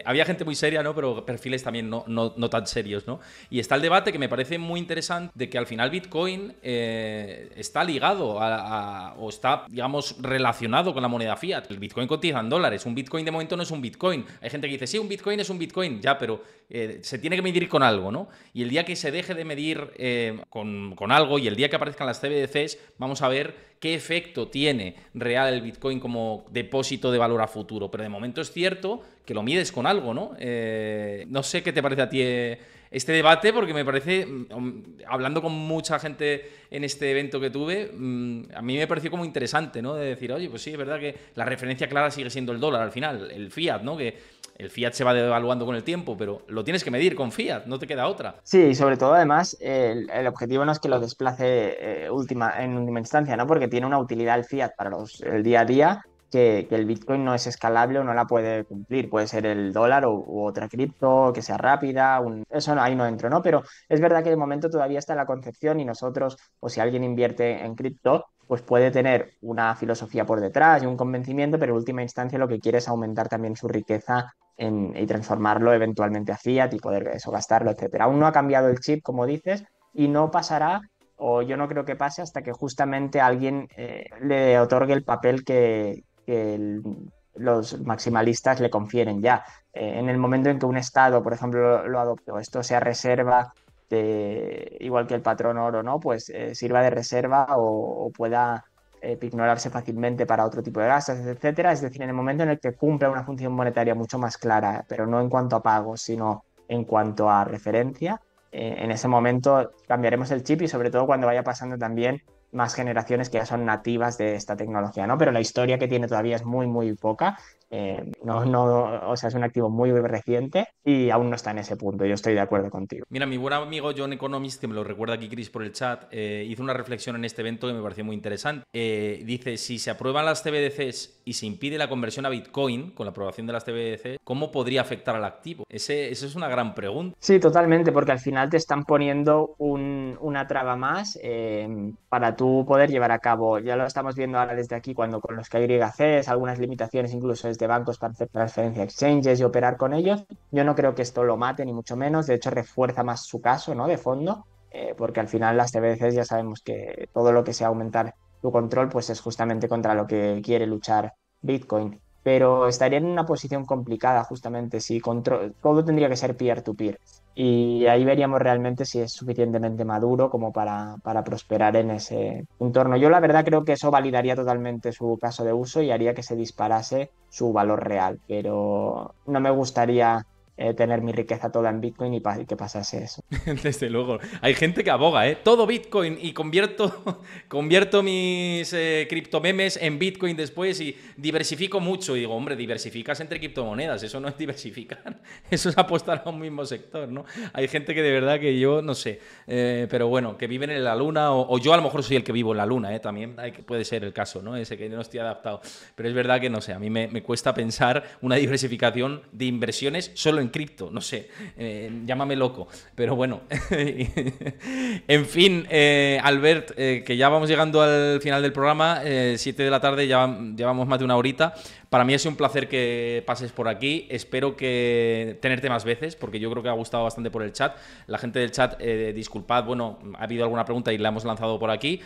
había gente muy seria, ¿no? Pero perfiles también no tan serios, ¿no? Y está el debate que me parece muy interesante de que al final Bitcoin está ligado o está, digamos, relacionado con la moneda fiat. El Bitcoin cotiza en dólares. Un Bitcoin de momento no es un Bitcoin. Hay gente que dice, sí, un Bitcoin es un Bitcoin, ya, pero se tiene que medir con algo, ¿no? Y el día que se deje de medir con algo y el día que aparezcan las CBDCs, vamos a ver qué efecto tiene real el Bitcoin como depósito de valor a futuro. Pero de momento es cierto que lo mides con algo, ¿no? No sé qué te parece a ti este debate, porque me parece, hablando con mucha gente en este evento que tuve, a mí me pareció como interesante, ¿no? De decir, oye, pues sí, es verdad que la referencia clara sigue siendo el dólar al final, el fiat, ¿no? Que el fiat se va devaluando con el tiempo, pero lo tienes que medir con fiat, no te queda otra. Sí, y sobre todo además el objetivo no es que lo desplace en última instancia, ¿no? Porque tiene una utilidad el fiat para el día a día que el Bitcoin no es escalable o no la puede cumplir. Puede ser el dólar u otra cripto que sea rápida, eso ahí no entro, ¿no? Pero es verdad que de momento todavía está en la concepción y nosotros, o si alguien invierte en cripto, pues puede tener una filosofía por detrás y un convencimiento, pero en última instancia lo que quiere es aumentar también su riqueza y transformarlo eventualmente a fiat y poder eso, gastarlo, etcétera. Aún no ha cambiado el chip, como dices, y no pasará, o yo no creo que pase hasta que justamente alguien le otorgue el papel que los maximalistas le confieren ya. En el momento en que un Estado, por ejemplo, lo adopte o esto sea reserva, igual que el patrón oro, ¿no? Pues sirva de reserva o pueda ignorarse fácilmente para otro tipo de gastos, etcétera. Es decir, en el momento en el que cumpla una función monetaria mucho más clara, pero no en cuanto a pagos, sino en cuanto a referencia, en ese momento cambiaremos el chip y sobre todo cuando vaya pasando también más generaciones que ya son nativas de esta tecnología, ¿no? Pero la historia que tiene todavía es muy, muy poca. O sea, es un activo muy, muy reciente y aún no está en ese punto. Yo estoy de acuerdo contigo. Mira, mi buen amigo John Economist, que me lo recuerda aquí Chris por el chat, hizo una reflexión en este evento que me pareció muy interesante. Dice, si se aprueban las CBDCs y se impide la conversión a Bitcoin con la aprobación de las CBDCs, ¿cómo podría afectar al activo? Esa es una gran pregunta. Sí, totalmente, porque al final te están poniendo una traba más para tú poder llevar a cabo. Ya lo estamos viendo ahora desde aquí, cuando con los KYCs, algunas limitaciones incluso desde bancos para hacer transferencia a exchanges y operar con ellos. Yo no creo que esto lo mate, ni mucho menos. De hecho, refuerza más su caso, ¿no? De fondo, porque al final las CBDCs ya sabemos que todo lo que sea aumentar tu control, pues es justamente contra lo que quiere luchar Bitcoin, pero estaría en una posición complicada justamente si todo tendría que ser peer-to-peer. Y ahí veríamos realmente si es suficientemente maduro como para prosperar en ese entorno. Yo la verdad creo que eso validaría totalmente su caso de uso y haría que se disparase su valor real, pero no me gustaría tener mi riqueza toda en Bitcoin y que pasase eso. Desde luego. Hay gente que aboga, ¿eh? Todo Bitcoin y convierto mis criptomemes en Bitcoin después y diversifico mucho. Y digo, hombre, diversificas entre criptomonedas. Eso no es diversificar. Eso es apostar a un mismo sector, ¿no? Hay gente que de verdad que yo no sé. Pero bueno, que viven en la luna o yo a lo mejor soy el que vivo en la luna, ¿eh? También puede ser el caso, ¿no? Ese que no estoy adaptado. Pero es verdad que no sé. A mí me cuesta pensar una diversificación de inversiones solo en cripto. No sé. Llámame loco. Pero bueno. En fin, Albert, que ya vamos llegando al final del programa, 7 de la tarde, ya llevamos más de una horita. Para mí ha sido un placer que pases por aquí. Espero que tenerte más veces, porque yo creo que ha gustado bastante por el chat. La gente del chat, disculpad, bueno, ha habido alguna pregunta y la hemos lanzado por aquí.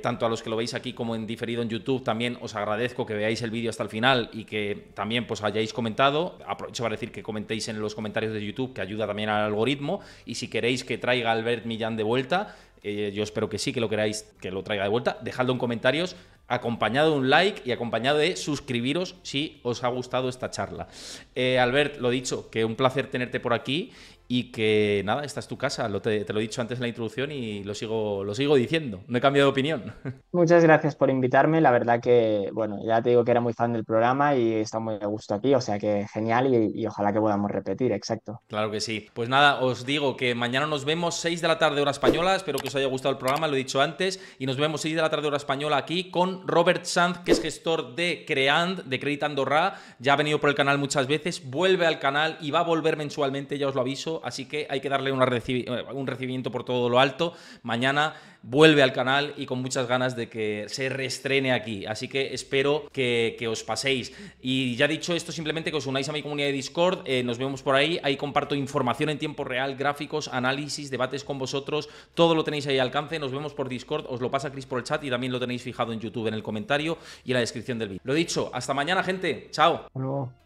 Tanto a los que lo veis aquí como en diferido en YouTube, también os agradezco que veáis el vídeo hasta el final y que también pues hayáis comentado. Aprovecho para decir que comentéis en los comentarios de YouTube, que ayuda también al algoritmo. Y si queréis que traiga a Albert Millán de vuelta, yo espero que sí, que lo queráis, que lo traiga de vuelta, dejadlo en comentarios, acompañado de un like y acompañado de suscribiros si os ha gustado esta charla. Albert, lo dicho, que un placer tenerte por aquí y que nada, esta es tu casa, te lo he dicho antes en la introducción y lo sigo diciendo, no he cambiado de opinión. Muchas gracias por invitarme. La verdad que, bueno, ya te digo que era muy fan del programa y está muy a gusto aquí, o sea que genial y ojalá que podamos repetir, exacto. Claro que sí. Pues nada, os digo que mañana nos vemos 6 de la tarde hora española. Espero que os haya gustado el programa, lo he dicho antes. Y nos vemos 6 de la tarde hora española aquí con Robert Sanz, que es gestor de Creand, de Crédit Andorra. Ya ha venido por el canal muchas veces, vuelve al canal y va a volver mensualmente, ya os lo aviso. Así que hay que darle un recibimiento por todo lo alto. Mañana vuelve al canal y con muchas ganas de que se reestrene aquí. Así que espero que os paséis. Y ya dicho esto, simplemente que os unáis a mi comunidad de Discord. Nos vemos por ahí. Ahí comparto información en tiempo real, gráficos, análisis, debates con vosotros. Todo lo tenéis ahí al alcance. Nos vemos por Discord. Os lo pasa Chris por el chat y también lo tenéis fijado en YouTube, en el comentario y en la descripción del vídeo. Lo dicho, hasta mañana, gente. Chao. Hasta luego.